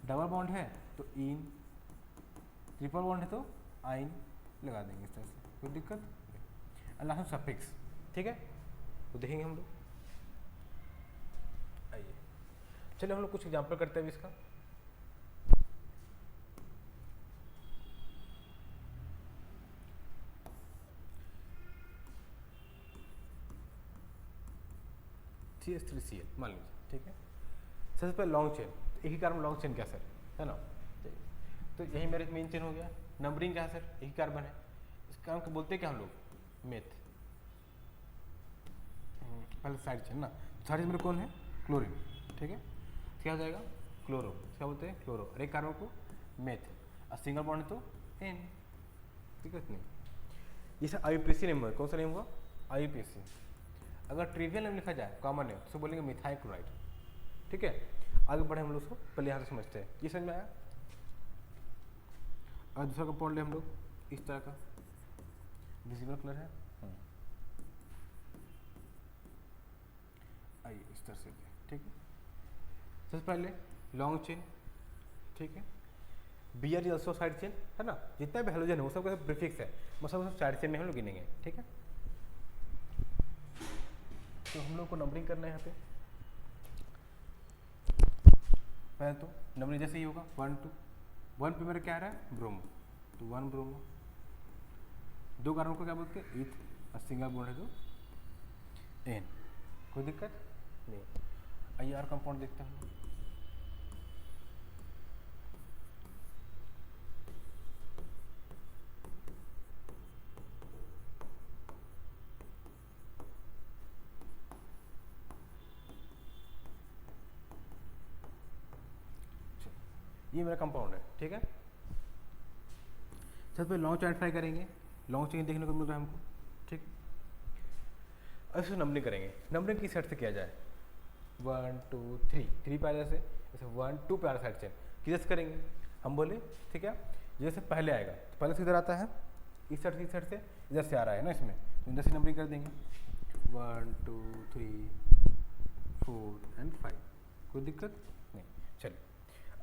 डबल बॉन्ड है तो इन, ट्रिपल बॉन्ड है तो आइन लगा देंगे इस तरह से, कोई दिक्कत नहीं। अल्लाह सफिक्स, ठीक है, तो देखेंगे हम लोग। आइए चलिए हम लोग कुछ एग्जाम्पल करते हैं इसका। CH3Cl मान लीजिए, ठीक है। सबसे पहले लॉन्ग चेन, एक ही कार्बन लॉन्ग चेन क्या सर, है ना। तो यही मेरे मेन चेन हो गया। नंबरिंग क्या है सर, एक ही कार्बन है, इस काम को बोलते हैं क्या हम लोग, मेथ। पहले साइड चेन ना, साइड चेन मेरे कौन है, क्लोरीन, ठीक है। क्या हो जाएगा, क्लोरो, क्या बोलते हैं क्लोरो, और एक कार्बन को मेथ, और सिंगल बॉन्ड है तो एन, दिक्कत नहीं। ये सर IUPAC नेम है, कौन सा नेम हुआ, IUPAC। अगर ट्रिवियल नेम लिखा जाए कॉमन नेम तो बोलेंगे मिथाइल क्लोराइड, ठीक है। आगे बढ़े हम लोग उसको, पहले यहाँ से समझते हैं, ये समझ में आया। और दूसरा कंपाउंड ले हम लोग इस तरह का, विजिबल कलर है, आइए इस तरह से, ठीक है। सबसे पहले लॉन्ग चेन, ठीक है। Br is also side chain, है ना। जितना भी हेलोजन है वो सब प्रीफिक्स है, वो सब साइड चेन में हम लोग गिनेंगे, ठीक है। तो हम लोग को नंबरिंग करना है यहाँ पे। पहले तो नंबरिंग जैसे ही होगा 1 2, 1 पे मेरा क्या आ रहा है, ब्रोमो, तो 1 ब्रोमो। दो कार्बन को क्या बोलते हैं, इथ, और सिंगल बॉन्ड है तो एन, कोई दिक्कत नहीं। आइए और कंपाउंड देखते हैं। ये मेरा कंपाउंड है, ठीक है। सबसे पहले लॉन्ग चेन ट्राई करेंगे, लॉन्ग चेन देखने को मिल रहा है हमको, ठीक। अब इसको नंबरिंग करेंगे, नंबरिंग किस सेट से किया जाए, 1 2 3, 3 पे आ जैसे 1 2 पे आ रहा साइड चेन, किधर करेंगे हम बोले, ठीक है। जैसे पहले आएगा तो पहले से इधर आता है, इस साइड से इस साइड से इधर से आ रहा है ना, इसमें तो इधर से नंबरिंग कर देंगे 1 2 3 4 एंड 5, कोई दिक्कत नहीं। चलिए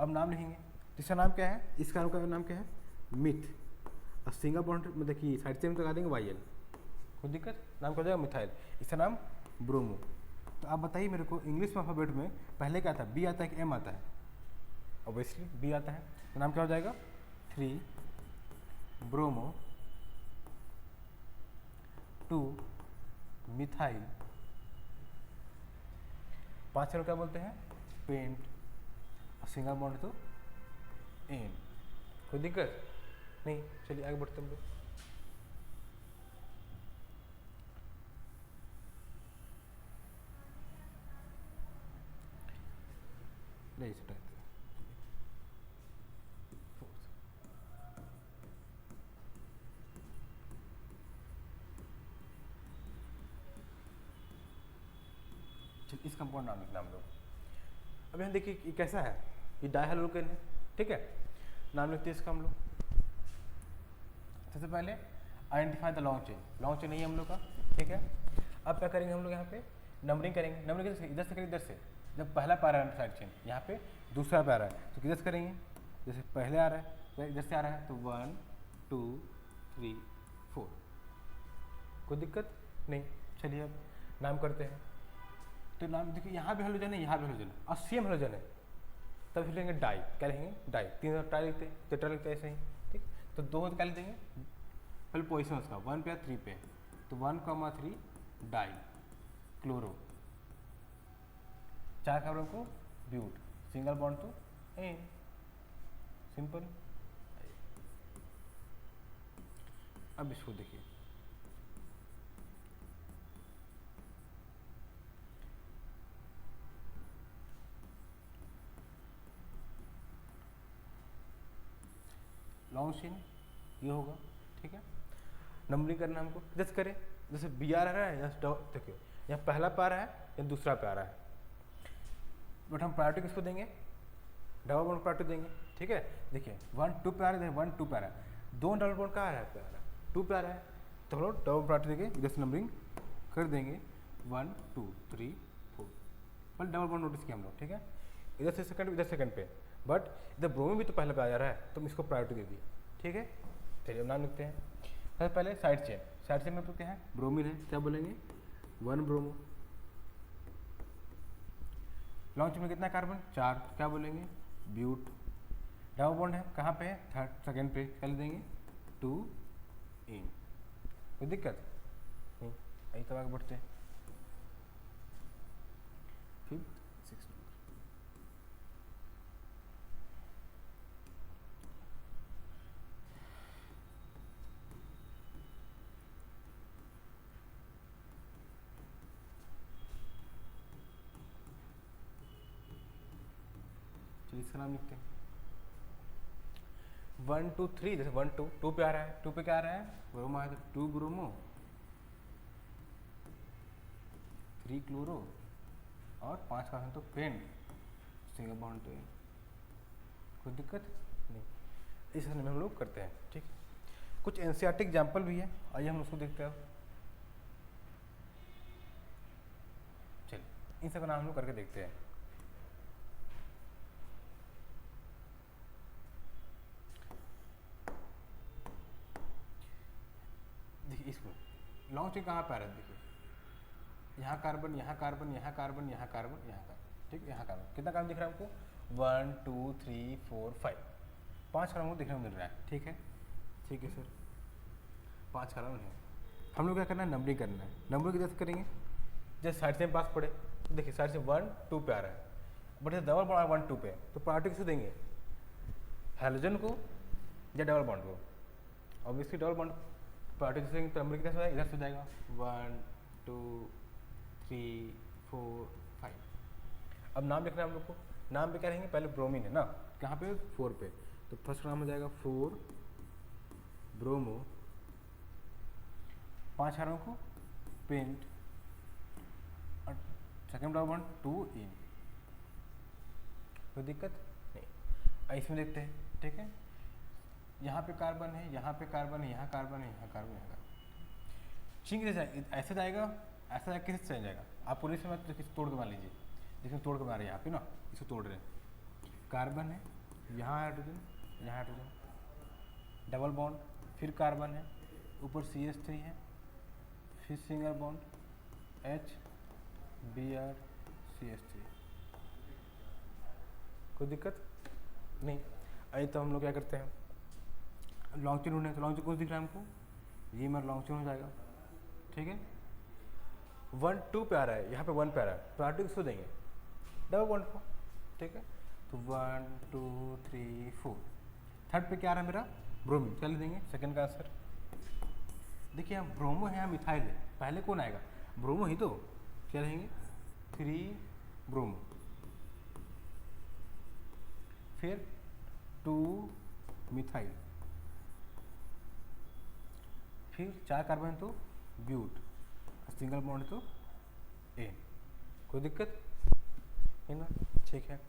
अब नाम लिखेंगे, इसका नाम क्या है, इस कार्बन का नाम क्या है, मिथ, और सिंगल बॉन्ड में देखिए साइड चेन लगा देंगे YL, कोई दिक्कत, नाम क्या हो जाएगा मिथाइल, इसका नाम ब्रोमो। तो आप बताइए मेरे को, इंग्लिश में अल्फाबेट में पहले क्या आता है, B आता है कि M आता है, ऑब्वियसली B आता है, तो नाम क्या हो जाएगा 3 ब्रोमो 2 मिथाइल, 5 क्या बोलते हैं, पेंट, और सिंगल बॉन्ड तो एन, कोई दिक्कत नहीं। चलिए आगे बढ़ते हम लोग। नहीं सटा इस कंपाउंड नाम लिखना हम लोग। अब यहाँ देखिए ये कैसा है, ये डायहाइड्रोकेन है, ठीक है। नाम लिखते हैं इसका हम लोग। सबसे पहले identify the long chain, long chain नहीं है हम लोग का, ठीक है। अब क्या करेंगे हम लोग, यहाँ पे नंबरिंग करेंगे, नंबरिंग इधर से करेंगे, इधर से, जब पहला पैरा है साइड चेन, यहाँ पे दूसरा पैरा है तो किधर से करेंगे, जैसे पहले आ रहा है तो इधर से आ रहा है तो 1 2 3 4, कोई दिक्कत नहीं। चलिए अब नाम करते हैं, तो नाम देखिए यहाँ भी हेलोजन है, यहाँ भी हेलोजन है, और सेम हेलोजन है, तब लिखेंगे डाई, क्या लिखेंगे डाई, 3 ट्राई लिखते हैं, टेट्रा लिखते हैं ऐसे ही, ठीक। तो 2 क्या लिख देंगे, पहले पोजिशन उसका 1 पे या 3 पे, तो 1 3 डाई क्लोरो, 4 कार्बन को ब्यूट, सिंगल बॉन्ड तो एन, सिंपल। अब इसको देखिए, लॉन्ग चेन ये होगा, ठीक है। नंबरिंग करना हमको, जैसे करें, जैसे बी आ रहा है या देखिए यहाँ पहला पे आ रहा है या दूसरा पे आ रहा है, बट हम प्रायोरिटी किसको देंगे, डबल बॉन्ड प्रायोरिटी देंगे, ठीक है। देखिए 1 2 पे आ रहा है, 1 2 पे आ रहा है, दोनों डबल बॉन्ड कहाँ आ रहा है, 2 पे आ रहा है, तो हम लोग डबल प्रायोरिटी देंगे, इधर से नंबरिंग कर देंगे 1 2 3 4, पहले डबल बॉन्ड नोटिस किया हम लोग, ठीक है। इधर से सेकंड, इधर सेकंड पे, बट इधर ब्रोमीन भी तो पहले पे आ जा रहा है, तो हम इसको प्रायोरिटी दे दी, ठीक है। चलिए अब नाम लिखते हैं। सबसे पहले साइड चेन में तो क्या है, ब्रोमीन है, क्या बोलेंगे 1 ब्रोमो। लॉन्ग चेन में कितना कार्बन, 4, क्या बोलेंगे ब्यूट। डबल बॉन्ड है, कहाँ पे है, थर्ड सेकंड पे, क्या लिख देंगे 2 इन। कोई दिक्कत नहीं, यही तो आगे बढ़ते हैं। फिफ्थ 6 चलिए इसका नाम लिखते हैं 1 2 3, जैसे 1 2 2 पे आ रहा है, 2 पे क्या आ रहा है, ब्रोमो आया, तो 2 ब्रोमो 3 क्लोरो और 5 कार्बन तो पेंट, सिंगल बॉन्ड तो कोई दिक्कत नहीं। इस में हम लोग करते हैं, ठीक। कुछ एनसीईआरटी एग्जाम्पल भी है, आइए हम उसको देखते हैं। चलिए इन सब का नाम हम लोग करके देखते हैं। देखिए इसको लॉन्ग चेन कहाँ पे आ रहा है, देखिए यहाँ कार्बन, यहाँ कार्बन, यहाँ कार्बन, यहाँ कार्बन, यहाँ कार्बन, ठीक। यहाँ कार्बन कितना कार्बन दिख रहा है हमको, 1 2 3 4 5, 5 कार्बन दिखने को मिल रहा है, ठीक है। ठीक है सर, 5 कार्बन है। हम लोग क्या करना है, नंबरिंग करना है। नंबरिंग कैसे करेंगे, जैसे साइड से पास पड़े, तो देखिए साइड से 1 2 पे आ रहा है, बट जैसे डबल बॉन्ड 1 2 पे, तो प्रायोरिटी किसको देंगे, हेलोजन को या डबल बॉन्ड को। ऑब्वियसली डबल बॉन्ड प्रायोरिटी किसको देंगे, तो नंबरिंग कितना इधर से हो जाएगा 1 2 3 4 5। अब नाम लिखना है हम लोग को, नाम पे क्या रहेंगे, पहले ब्रोमीन है ना, कहाँ पे 4 पे, तो फर्स्ट नाम हो जाएगा 4 ब्रोमो, 5 हारों को पेंट, और सेकेंड डबल बॉन्ड 2 इन। कोई दिक्कत नहीं, इसमें देखते हैं, ठीक है। यहाँ पे कार्बन है, यहाँ पे कार्बन है, यहाँ कार्बन है, यहाँ कार्बन, यहाँ कार्बन, चिंग ऐसे जाएगा, ऐसा जाएगा, किससे चल जाएगा, आप पूरी समय तो किसी तोड़ के मान लीजिए, जिसमें तोड़ के बना रहे हैं यहाँ पे ना, इसको तोड़ रहे हैं, कार्बन है, यहाँ हाइड्रोजन, यहाँ हाइड्रोजन, डबल बॉन्ड, फिर कार्बन है, ऊपर CH3 है, फिर single bond H Br CH3। कोई दिक्कत नहीं। आइए तो हम लोग क्या करते हैं, लॉन्ग चेन ढूंढने, तो लॉन्ग चेन कुछ दिख रहा है हमको, ये मेरा लॉन्ग चेन हो जाएगा, ठीक है। 1 2 पे आ रहा है, यहाँ पे 1 पे आ रहा है, प्रायोरिटी किसको देंगे, डबल बॉन्ड को, ठीक है। तो 1 2 3 4, थर्ड पे क्या आ रहा है मेरा, ब्रोमीन, क्या लिख देंगे, सेकंड का आंसर। देखिए यहाँ ब्रोमो है, यहाँ मिथाइल है, पहले कौन आएगा, ब्रोमो ही तो, क्या रहेंगे 3 ब्रोमो, फिर 2 मिथाइल, फिर 4 कार्बन तो ब्यूट, सिंगल बॉन्ड तो एन। कोई दिक्कत है ना, ठीक है।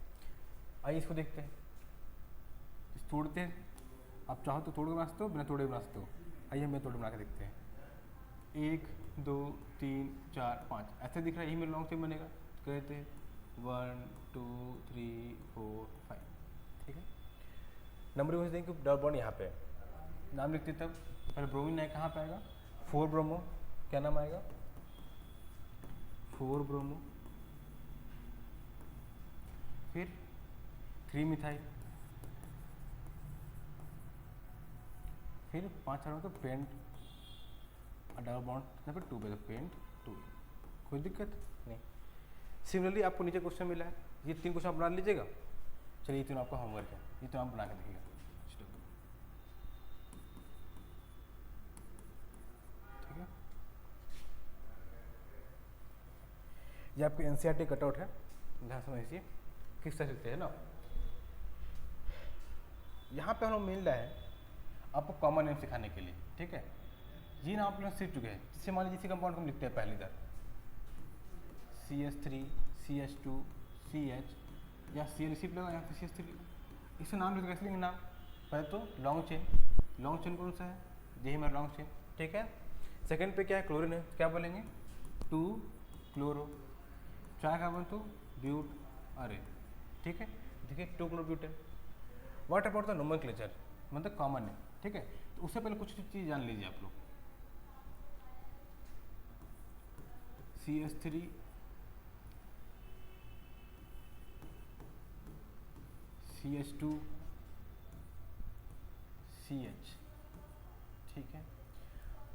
आइए इसको देखते हैं, इस तोड़ते हैं, आप चाहो तो तोड़ के बना सकते हो, बिना तोड़े बना सकते हो। आइए मैं तोड़ बना के देखते हैं, 1 2 3 4 5, ऐसे दिख रहा है, यही मेरा लॉन्ग चेन बनेगा, कहते हैं 1 2 3 4 5, ठीक है। नंबर यूज देंगे, डबल बॉन्ड यहाँ पे नाम लिखते तब, पहले ब्रोमीन है, कहाँ पे आएगा, 4 ब्रोमो, क्या नाम आएगा 4 ब्रोमो, फिर 3 मिथाइल, फिर 5 तो पेंट, और डबल बॉन्ड यहाँ पे 2 पे, तो पेंट 2। कोई दिक्कत नहीं। सिमिलरली आपको नीचे क्वेश्चन मिला है, ये 3 क्वेश्चन आप बना लीजिएगा। चलिए ये तीनों आपका होमवर्क है, ये तो आप बना के देखिएगा। ठीक है, ये आपके एनसीईआरटी कटआउट है, ध्यान समझिए किस तरह से है ना। यहाँ पे हम लोग मिल रहा है आपको कॉमन नेम सिखाने के लिए। ठीक है, ये ना आप लोग सीख चुके हैं। जैसे मान लीजिए इसी कंपाउंड को हम लिखते हैं पहले इधर CH3 CH2 CH या CL इसी यहाँ पे CH3, इसे नाम लिखते कैसे लेंगे नाम। पहले तो लॉन्ग चेन कौन सा है, यही हमारा लॉन्ग चेन। ठीक है, सेकंड पे क्या है, क्लोरीन है, क्या बोलेंगे 2 क्लोरो, 4 कार्बन तो ब्यूट अरे। ठीक है, देखिए 2 chlorobutane. What about the nomenclature, मतलब कॉमन है। ठीक है, तो उससे पहले कुछ चीज़ जान लीजिए आप लोग। CH3 CH2 CH, ठीक है,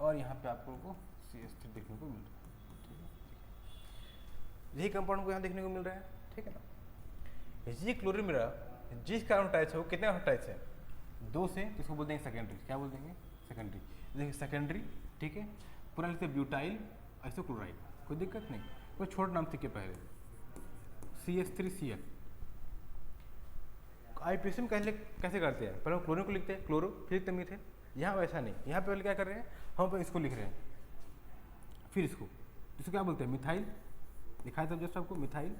और यहाँ पे आप लोगों को CH3 देखने को मिल रहा है। ठीक है, यही कंपाउंड को यहाँ देखने को मिल रहा है। ठीक है ना, ये क्लोरीन मेरा जिस कार्बन अटैच है वो कितने अटैच है, 2 से, इसको बोल देंगे सेकेंडरी। क्या बोल देंगे, सेकेंडरी। देखिए सेकेंडरी, ठीक है, पूरा लिखते ब्यूटाइल आइसोक्लोराइड, कोई दिक्कत नहीं, कोई छोटा नाम सीखे पहले CH3Cl। आईपीएससी में कैसे करते हैं, पहले क्लोरीन को लिखते हैं क्लोरो, फिर लिखते मीथे। यहाँ वैसा नहीं, यहाँ पे पहले क्या कर रहे हैं हम, पे इसको लिख रहे हैं, फिर इसको क्या बोलते हैं मिथाइल, दिखाया था जस्ट आपको मिथाइल।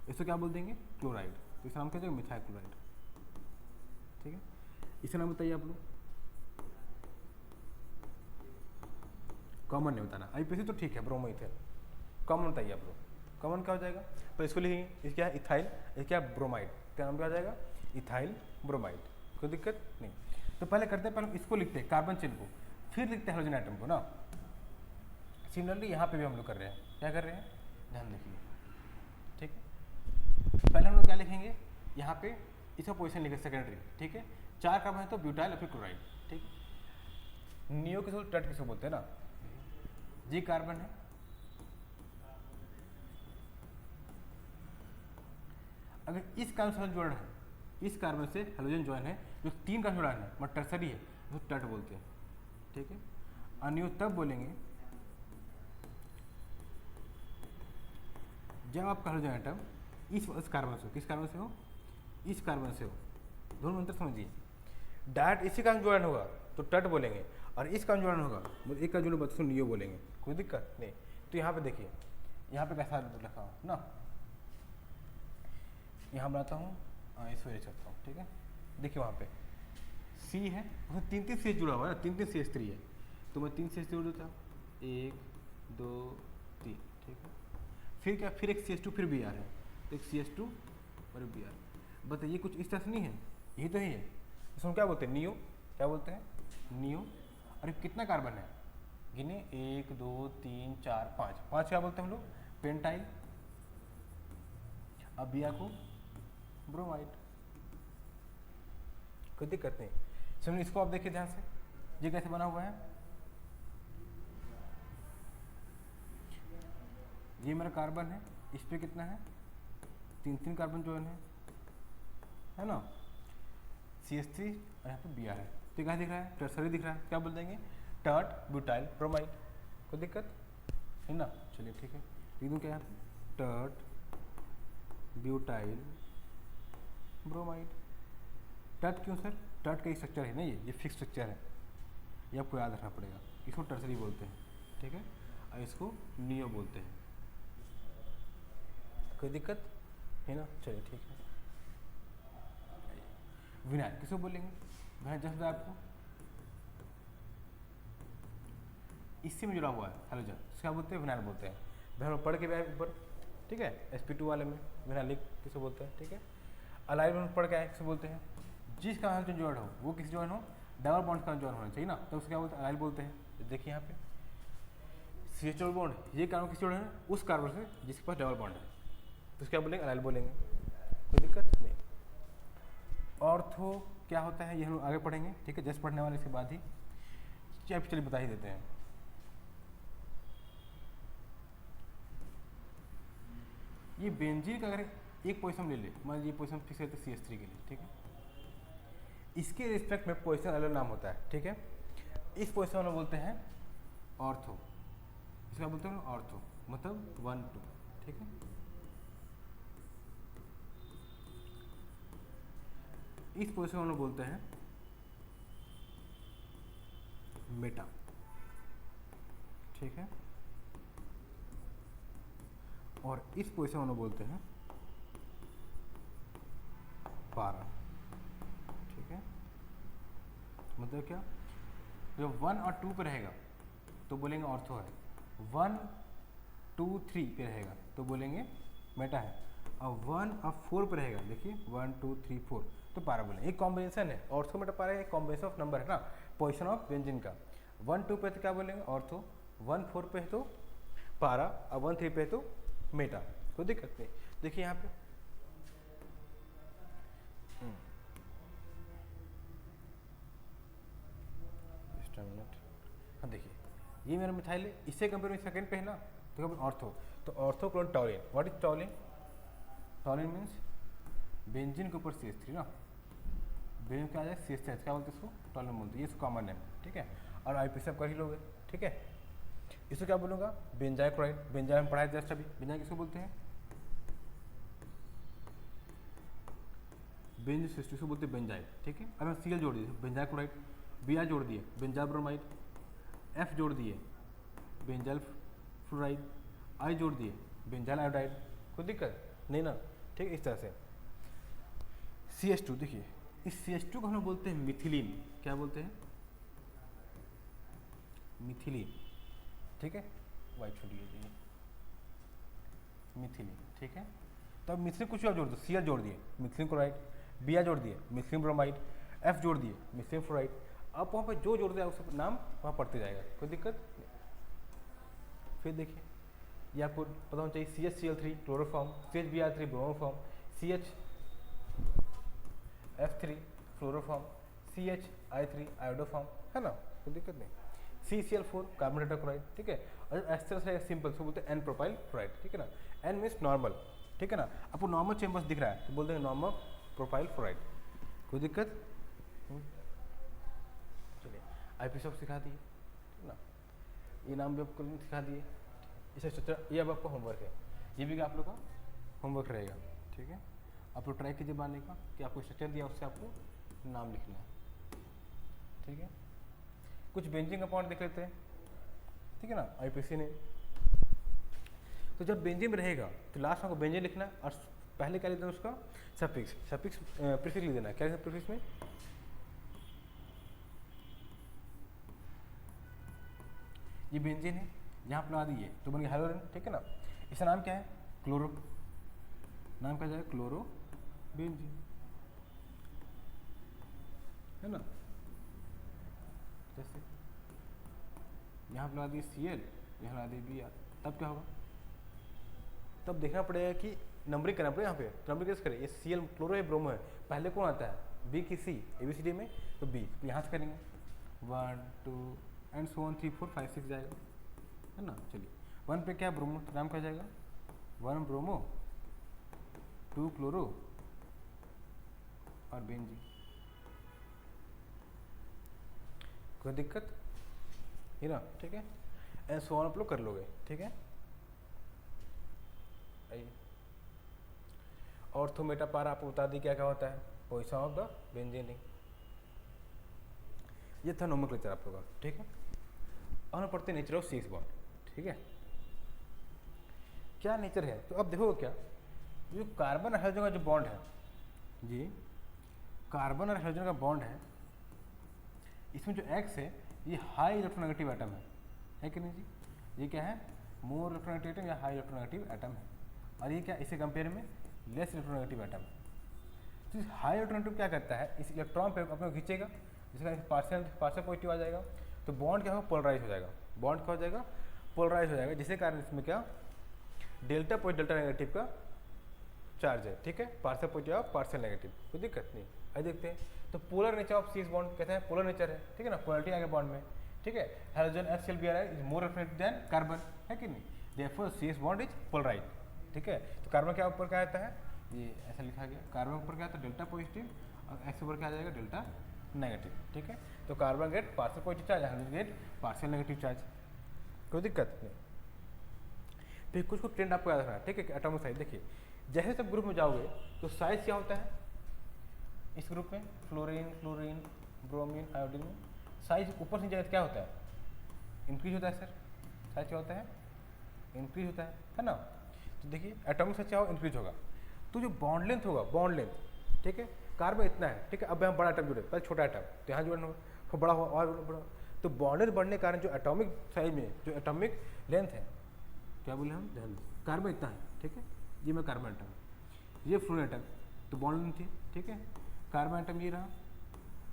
इसको क्या बोल देंगे क्लोराइड, तो इसका नाम क्या जाएगा मिथाइल क्लोराइड। ठीक है, इसका नाम बताइए आप लोग, कॉमन नहीं बताना। आईपीएससी तो ठीक है, ब्रोमोइथेन, कॉमन बताइए आप लोग, कॉमन क्या हो जाएगा। तो इसको लिखेंगे, इसका क्या है इथाइल, इसका क्या ब्रोमाइड, क्या नाम क्या हो जाएगा इथाइल ब्रोमाइड, कोई दिक्कत नहीं। तो पहले करते हैं, पहले इसको लिखते हैं कार्बन चेन को, फिर लिखते हैं हाइड्रोजन एटम को ना। सिमिलरली यहाँ पे भी हम लोग कर रहे हैं, क्या कर रहे हैं ध्यान देखिए। ठीक है, पहले हम लोग क्या लिखेंगे, यहाँ पे इसका पोजीशन लिखे सेकेंडरी। ठीक है, 4 कार्बन है तो ब्यूटाइल और फिर क्लोराइड। ठीक, नियो किसको टट किसको बोलते हैं ना, जी कार्बन है, अगर इस कार्बन से जुड़ा है, इस कार्बन से हाइड्रोजन ज्वाइन है, जो 3 का जुड़ा है मतलब टर्सरी है, उसको टट बोलते हैं। ठीक है, अनियो तब बोलेंगे जब आपका हाइड्रोजन एटम इस कार्बन से, किस कार्बन से हो, इस कार्बन से हो। दोनों अंतर समझिए, डायरेक्ट इसी का ज्वाइन होगा तो टट बोलेंगे, और इस का ज्वाइन होगा मतलब एक का जुड़ा बच्चों तो नियो बोलेंगे, कोई दिक्कत नहीं। तो यहाँ पे देखिए, यहाँ पे कैसा लिखा हो ना, यहाँ बनाता हूँ, इस वजह करता हूँ। ठीक है, देखिए वहाँ पे C है, उसमें 3 CH जुड़ा हुआ है ना, 3 CH3 है, तो मैं 3 CH जोड़ देता, 1 2 3। ठीक है, फिर क्या, फिर एक CH2 फिर Br है, तो एक CH2 और एक Br। बताइए कुछ इस तरह से नहीं है, यही तो है। इसमें क्या बोलते हैं नियो, क्या बोलते हैं नियो। अरे कितना कार्बन है गिने, 1 2 3 4 5 क्या बोलते हैं हम लोग पेंटाइल। अब Br को ब्रोमाइड, कोई दिक्कत नहीं। सुनिए इसको आप देखिए ध्यान से, ये कैसे बना हुआ है, ये मेरा कार्बन है, इस पे कितना है 3 कार्बन जॉइन है ना, CH3 और यहाँ पे Br है, तो क्या दिख रहा है टर्सरी दिख रहा है, क्या बोल देंगे टर्ट ब्यूटाइल ब्रोमाइड, कोई दिक्कत है ना। चलिए ठीक है, लिख दूँ क्या टर्ट ब्यूटाइल ब्रोमाइड। टर्ट क्यों सर, टर्ट का स्ट्रक्चर है ना, ये फिक्स स्ट्रक्चर है, ये आपको याद रखना पड़ेगा। इसको टर्सरी बोलते हैं, ठीक है, और इसको नियो बोलते हैं, कोई दिक्कत है ना। चलिए ठीक है, विनाइल किसको बोलेंगे, मैं जैसे आपको इससे में जुड़ा हुआ है हाइड्रोजन, क्या बोलते हैं विनाइल बोलते हैं। हम पढ़ के आए ऊपर, ठीक है, sp2 वाले में विनाइलिक किसे बोलते हैं। ठीक है, अलाइल में पढ़ के आए किसे बोलते हैं, जिसका हाइड्रोजन जॉइन हो वो किसी जॉइन हो, डबल बॉन्ड का जॉइन होना चाहिए ना, तो उसको क्या बोलते हैं अलाइल बोलते हैं। देखिए यहाँ पे CH डबल बॉन्ड, ये कार्बन किसी जोड़े हैं उस कार्बन से जिसके पास डबल बॉन्ड है, तो क्या बोलेंगे अलाइल बोलेंगे, कोई दिक्कत नहीं। ऑर्थो क्या होता है ये हम आगे पढ़ेंगे, ठीक है, जस्ट पढ़ने वाले इसके बाद ही चलिए बता ही देते हैं। ये बेंजीन का अगर एक पोजीशन ले ले, मान लीजिए पोजीशन फिक्स है तो CH3 के लिए, ठीक है, इसके रिस्पेक्ट में पोजीशन अलग नाम होता है, ठीक है। इस पोजीशन में बोलते हैं ऑर्थो, इसका बोलते हैं ऑर्थो, मतलब 1 2, ठीक है। इस पोजीशन में बोलते हैं मेटा, ठीक है। और इस पोजीशन में बोलते हैं पारा, ठीक है। मतलब क्या, जब 1 और 2 पे रहेगा तो बोलेंगे ऑर्थो है, 1 2 3 पे रहेगा तो बोलेंगे मेटा है, और 1 और 4 पे रहेगा, देखिए 1 2 3 4 तो पारा बोलेंगे। एक कॉम्बिनेशन है, ऑर्थो मेटा पारा एक कॉम्बिनेशन ऑफ नंबर है ना, पोजीशन ऑफ बेंजीन का। 1 2 पे तो क्या बोलेंगे ऑर्थो, 1 4 पे है तो पारा, और 1 3 पे है तो मेटा, कोई दिक्कत नहीं। देखिए यहाँ पे हाँ, देखिए ये मेरा मिथाइल है, इससे कंपेयर में सेकंड पे है ना, तो क्या ऑर्थो, तो ortho clone टॉलिन। What is टॉलिन? टॉलिन means benzene के ऊपर CH3 ना, बेंजीन क्या आ जाए CH3, क्या बोलते हैं इसको, टॉलिन बोलते हैं, ये कॉमन है, ठीक है। और IPC आप कर ही लोगे, ठीक है। इसको क्या बोलूँगा, बेंजाइल क्लोराइड, बेंजाइल हम पढ़ाए जस्ट अभी, बेंजाइल किसको बोलते हैं, बेंज सिस्टम को बोलते हैं बेंजाइल, ठीक है। अब हम Cl जोड़ दिए बेंजाइल क्लोराइड, Br जोड़ दिए बेंजाइल ब्रोमाइड, F जोड़ दिए बेंजाइल फ्लोराइड, I जोड़ दिए बेंजाइल आयोडाइड, कोई दिक्कत नहीं ना, ठीक है। इस तरह से CH2, देखिए इस CH2 को हम लोग बोलते हैं मिथिलीन, क्या बोलते हैं, मिथिलीन, ठीक है। वाइट छोड़ लीजिए, मिथिलीन, ठीक है। तो अब मिथिलीन कुछ और जोड़ दो, Cl जोड़ दिए मिथिलीन क्लोराइड, Br जोड़ दिए मिथिलीन ब्रोमाइड, F जोड़ दिए मिथिलीन फ्लोराइड। अब वहाँ पर जो जोड़ दिया उसका नाम वहाँ पढ़ते जाएगा, कोई दिक्कत नहीं। फिर देखिए ये आपको पता होना चाहिए, CHCl3 chloroform, CHBr3 bromoform, CHF3 फ्लोरोफॉर्म, CHI3 iodoform, है ना, कोई दिक्कत नहीं। CCl4 कार्बन टेट्राक्लोराइड, ठीक है। और इस तरह से सिंपल से बोलते हैं N प्रोपाइल क्लोराइड, ठीक है ना। N मीन्स नॉर्मल, ठीक है ना। आपको नॉर्मल चेम्बर्स दिख रहा है तो बोल देंगे नॉर्मल प्रोपाइल फ्लोराइड, कोई दिक्कत। चलिए IPC आप सिखा दिए, ठीक ना, ये नाम भी आपको सिखा दिए, इसे स्ट्रक्चर, ये अब आपका होमवर्क है, ये भी आप लोग का होमवर्क रहेगा, ठीक है। आप लोग ट्राई कीजिए बनाने का, कि आपको स्ट्रक्चर दिया उससे आपको नाम लिखना है, ठीक है। कुछ बेंजीन कंपाउंड देख लेते हैं, ठीक है ना, IPC ने। तो जब बेंजीन में रहेगा तो लास्ट में आपको बेंजीन लिखना है, और पहले क्या लिखना है उसका सफिक्स, सफिक्स प्रीफिक्स लिख देना है, क्या लिखना है प्रीफिक्स में, ये बेंजीन है, यहाँ पर लगा दिए तो बन गया हेलोजन, ठीक है ना। इसका नाम क्या है, क्लोरो, नाम क्या जाएगा क्लोरो बेंजीन, है ना। जैसे यहाँ पर लगा दिए Cl, यहाँ लगा दिए Br, तब क्या होगा, तब देखना पड़ेगा कि नंबरिंग करना पड़ेगा यहाँ पे, तो नंबरिंग कैसे करें, ये Cl क्लोरो है ब्रोमो है, पहले कौन आता है, B की C, ABCD में तो B, तो यहाँ से करेंगे 1 2 एंड सो ऑन 3 4 5 6 जाएगा, है ना। चलिए 1 पे क्या ब्रोमो, तो नाम क्या जाएगा 1 ब्रोमो 2 क्लोरो और बेंजीन, कोई दिक्कत है ना, ठीक है। एंड सो ऑन आप लोग कर लोगे, ठीक है। आइए ऑर्थो मेटा पारा आपको बता दी क्या क्या होता है, पोजीशन ऑफ द बेंजीन, ये था नोमेनक्लेचर आप लोगों का, ठीक है। और हम पढ़ते नेचर ऑफ CH बॉन्ड, ठीक है। क्या नेचर है, तो अब देखो क्या, जो कार्बन और हाइड्रोजन का जो बॉन्ड है जी, कार्बन और हाइड्रोजन का बॉन्ड है, इसमें जो X है ये हाई इलेक्ट्रोनेगेटिव एटम है कि नहीं जी, ये क्या है मोर इलेक्ट्रोनेगेटिव एटम या हाई इलेक्ट्रोनेगेटिव एटम है, और ये क्या इसे कंपेयर में लेस इलेक्ट्रोनेगेटिव एटम है। तो इस हाई इलेक्ट्रोनेगेटिव क्या करता है, इस इलेक्ट्रॉन पे अपने खींचेगा, जिसका पार्शियल पॉजिटिव आ जाएगा, तो बॉन्ड क्या होगा पोलराइज हो जाएगा, बॉन्ड क्या हो जाएगा पोलराइज हो जाएगा, जिसके कारण इसमें क्या डेल्टा पॉजिटिव डेल्टा नेगेटिव का चार्ज है, ठीक है, पार्शियल पॉजिटिव और पार्शियल नेगेटिव, कोई दिक्कत नहीं। आइए देखते हैं, तो polar nature of CH bond कहते हैं पोलर नेचर है, ठीक है ना, पोलरिटी आ गया बॉन्ड में, ठीक है। Hydrogen HCl Br is more electronegative than carbon, है कि नहीं, therefore CH bond is polarise, ठीक है। तो कार्बन क्या ऊपर क्या आता है, ये ऐसा लिखा गया, कार्बन ऊपर क्या आता है डेल्टा पॉजिटिव और एक्स ऊपर क्या आ जाएगा डेल्टा नेगेटिव, ठीक है। तो carbon get partial positive charge, hydrogen get partial negative charge, कोई दिक्कत नहीं। फिर कुछ कुछ ट्रेंड आपको याद रखना है, ठीक है। एटॉमिक साइज देखिए, जैसे सब ग्रुप में जाओगे तो साइज क्या होता है, इस ग्रुप में फ्लोरीन, क्लोरीन, ब्रोमीन, आयोडीन में साइज ऊपर से जाए क्या होता है, इंक्रीज होता है सर। साइज क्या होता है, इंक्रीज होता है ना। तो देखिए एटॉमिक साइज क्या होगा, इंक्रीज होगा। तो जो बॉन्ड लेंथ होगा, बॉन्ड लेंथ, ठीक है, कार्बन इतना है, ठीक है। अब यहाँ बड़ा एटम जुड़े, पहले छोटा एटम, तो यहाँ जुड़ना होगा, फिर बड़ा हुआ और बड़ा। तो बॉन्ड लेंथ बढ़ने के कारण जो एटॉमिक साइज में जो एटॉमिक लेंथ है, क्या बोले हम, ध्यान दें, कार्बन इतना है, ठीक है। ये मैं कार्बन एटम, ये फ्लोरीन एटम, तो बॉन्ड लेंथ थी, ठीक है। कार्बन एटम ये रहा,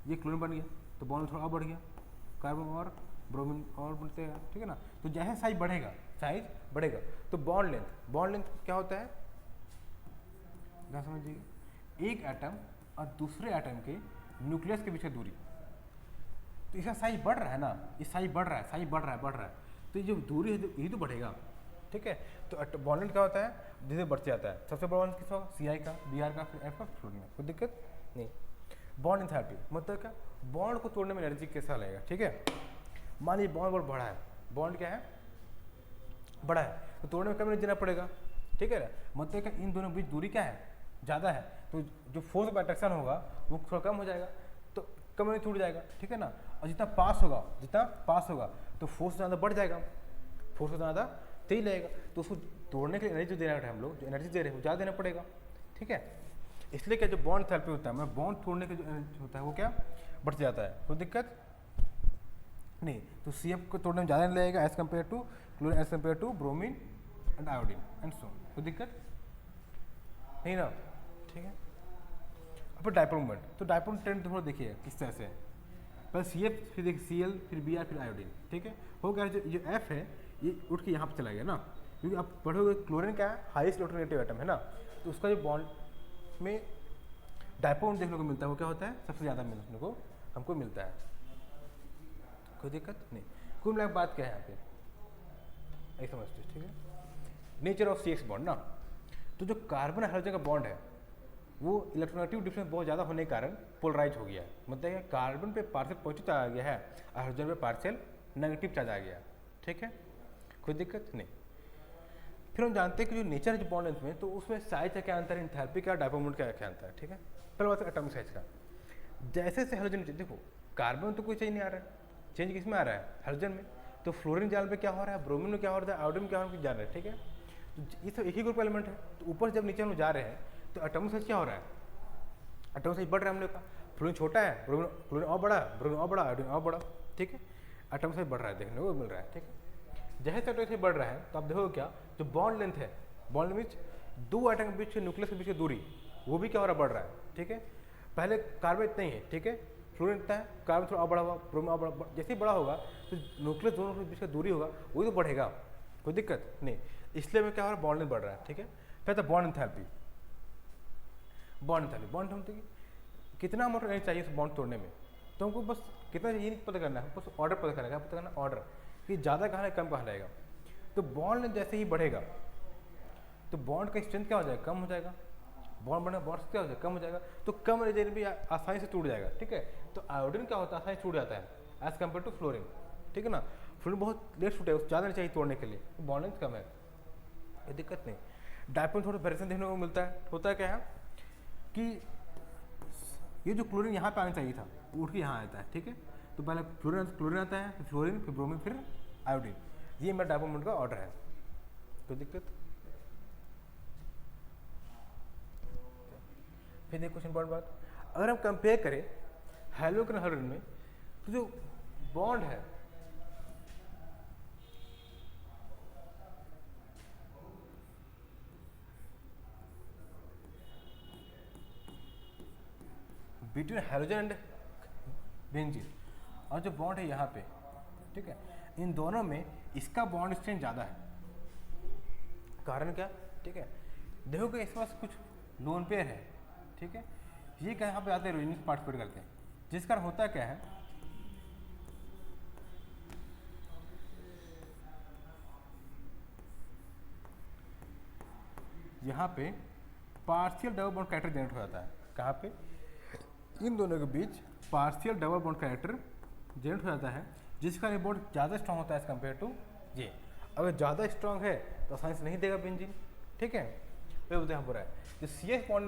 ये क्लोरीन बन गया, तो बॉन्ड थोड़ा और बढ़ गया, कार्बन और ब्रोमीन और बढ़ते हैं, ठीक है ना। तो जैसे साइज बढ़ेगा तो बॉन्ड लेंथ क्या होता है, क्या समझिए, एक एटम और दूसरे एटम के न्यूक्लियस के बीच की दूरी। तो इसका साइज बढ़ रहा है ना, ये साइज बढ़ रहा है, तो ये जो दूरी है यही तो बढ़ेगा, ठीक है। तो बॉन्ड लेंथ क्या होता है, धीरे बढ़ते जाता है। सबसे बड़ा बॉन्ड किसका होगा, CI का, Br का, फिर F का, फ्लोरीन का, कोई दिक्कत नहीं। बॉन्ड एंथैल्पी मतलब क्या, बॉन्ड को तोड़ने में एनर्जी कैसा लगेगा, ठीक है। मान लीजिए बॉन्ड बहुत बड़ा है, बॉन्ड क्या है, बड़ा है, तो तोड़ने में कम एनर्जी देना पड़ेगा, ठीक है। मतलब क्या, इन दोनों के बीच दूरी क्या है, ज़्यादा है, तो जो फोर्स ऑफ अट्रैक्शन होगा वो थोड़ा कम हो जाएगा, तो कम एनर्जी टूट जाएगा, ठीक है ना। और जितना पास होगा तो फोर्स ज़्यादा बढ़ जाएगा, फोर्स ज़्यादा तेज लगेगा, तो उसको तोड़ने के लिए एनर्जी जो देना है, हम लोग जो एनर्जी दे रहे हैं वो ज़्यादा देना पड़ेगा, ठीक है। इसलिए क्या, जो बॉन्ड एंथैल्पी होता है, मैं बॉन्ड तोड़ने के जो एनर्जी होता है वो क्या बढ़ जाता है, कोई दिक्कत नहीं। तो CF को तोड़ने में ज़्यादा नहीं लगेगा as compare to chlorine, as compare to bromine and iodine and so, कोई दिक्कत नहीं ना, ठीक है। अब डाइपोल मोमेंट, तो डाइपोल ट्रेंड थोड़ा देखिए किस तरह से है, पहले CF, फिर देखिए Cl, फिर Br, फिर आयोडीन, ठीक है। हो गया, जो F है ये उठ के यहाँ पे चला गया ना, क्योंकि आप पढ़ोगे क्लोरीन क्या है, हाईएस्ट इलेक्ट्रोनेगेटिव एटम है ना, तो उसका जो बॉन्ड में डाइपोल देखने को मिलता है वो क्या होता है, सबसे ज़्यादा देखने को हमको मिलता है, कोई दिक्कत नहीं। कुल मिला बात क्या है यहाँ पे, एक समझते, ठीक है। नेचर ऑफ CX बॉन्ड ना, तो जो कार्बन हाइड्रोजन का बॉन्ड है वो इलेक्ट्रोनेगेटिव डिफरेंस बहुत ज़्यादा होने के कारण पोलराइज हो गया है। मतलब कार्बन पे पार्शियल पॉजिटिव चार्ज आ गया है, हाइड्रोजन पे पार्शियल नेगेटिव चार्ज आ गया है, ठीक है, कोई दिक्कत नहीं। फिर हम जानते हैं कि जो नेचर है जो बॉन्ड लेंथ में, तो उसमें साइज का क्या अंतर है, एंथैल्पी का, डाइपोल मोमेंट का क्या अंतर है, ठीक है। पहले बात है एटॉमिक साइज का, जैसे जैसे हाइड्रोजन, देखो कार्बन तो कोई चेंज नहीं आ रहा है, चेंज किस में आ रहा है, हाइड्रोजन में। तो फ्लोरीन जाल पे क्या हो रहा है, ब्रोमीन में क्या हो रहा है, आयोडीन में क्या हो रहा है, जान रहे हैं, ठीक है। तो ये सब एक ही ग्रुप एलिमेंट है, तो ऊपर जब नीचे हम लोग जा रहे हैं तो एटॉमिक साइज क्या हो रहा है, एटॉमिक साइज बढ़ रहा है, हमने कहा फ्लोरीन छोटा है, क्लोरीन और बड़ा, ब्रोमीन और बड़ा, आयोडीन और बड़ा, ठीक है। एटॉमिक साइज बढ़ रहा है, देखने को मिल रहा है, ठीक है। जैसे एटॉमिक साइज बढ़ रहा है तो आप देखोगे क्या, जो बॉन्ड लेंथ है, बॉन्ड मीन्स दो एटम के बीच, न्यूक्लियस के बीच की दूरी, वो भी क्या हो रहा है, बढ़ रहा है, ठीक है। पहले कार्बन इतना ही है, ठीक है, फ्लोरीन इतना है, कार्बन थोड़ा और बड़ा हुआ, ब्रोमीन और बड़ा, जैसे ही बड़ा होगा तो न्यूक्लियस दोनों के बीच का दूरी होगा वही तो बढ़ेगा, कोई दिक्कत नहीं। इसलिए में क्या हो रहा है, बॉन्ड लेंथ बढ़ रहा है, ठीक है। फिर तो बॉन्ड एंथैल्पी, बॉन्ड हम कितना अमाउंट एनर्जी चाहिए इस बॉन्ड तोड़ने में, तो हमको बस कितना ये नहीं पता करना है, बस ऑर्डर पता करना है, पता करना ऑर्डर कि ज़्यादा कहाँ है, कम कहाँ रहेगा। तो बॉन्ड लेंथ जैसे ही बढ़ेगा तो बॉन्ड का स्ट्रेंथ क्या हो जाएगा, कम हो जाएगा, बॉन्ड बढ़ना, बॉन्ड क्या हो जाएगा, कम हो जाएगा, तो कम एनर्जी भी आसानी से टूट जाएगा, ठीक है। तो आयोडीन क्या होता है, आसानी से टूट जाता है एज कम्पेयर टू फ्लोरीन, ठीक है ना। फ्लोरीन बहुत लेट टूटेगा, ज़्यादा नहीं चाहिए तोड़ने के लिए, तो बॉन्ड लेंथ कम है, कोई दिक्कत नहीं। डाइपोल थोड़ा वेरिएशन देखने को मिलता है, होता है क्या है कि ये जो क्लोरीन यहाँ पे आना चाहिए था वो उठ के यहाँ आता है, ठीक है। तो पहले क्लोरीन आता है, फिर फ्लोरीन, फिर ब्रोमीन, फिर आयोडीन, ये मेरा डाइपोल मोमेंट का ऑर्डर है, कोई दिक्कत। फिर देखो कुछ इंपॉर्टेंट बात, अगर हम कंपेयर करें हेलोजन हाइड्रोजन में, तो जो बॉन्ड है बिटवीन हाइड्रोजन एंड बेंजीन, और जो बॉन्ड है यहाँ पे, ठीक है, इन दोनों में इसका बॉन्ड स्ट्रेंथ ज़्यादा है। कारण क्या, ठीक है, देखोगे इस पास कुछ लोन पेयर है, ठीक है, ये क्या यहाँ पे आते हैं रेजोनेंस पार्टिसिपेट करते हैं, जिस कारण होता क्या है, यहाँ पे partial double bond character generate हो जाता है। कहाँ पे? इन दोनों के बीच partial double bond character generate हो जाता है, जिसका बॉन्ड ज़्यादा स्ट्रॉन्ग होता है एज कम्पेयर टू ये। अगर ज़्यादा स्ट्रॉन्ग है तो आसानी से नहीं देगा बेंजीन, ठीक है। तो बोलते हैं पूरा है the CH bond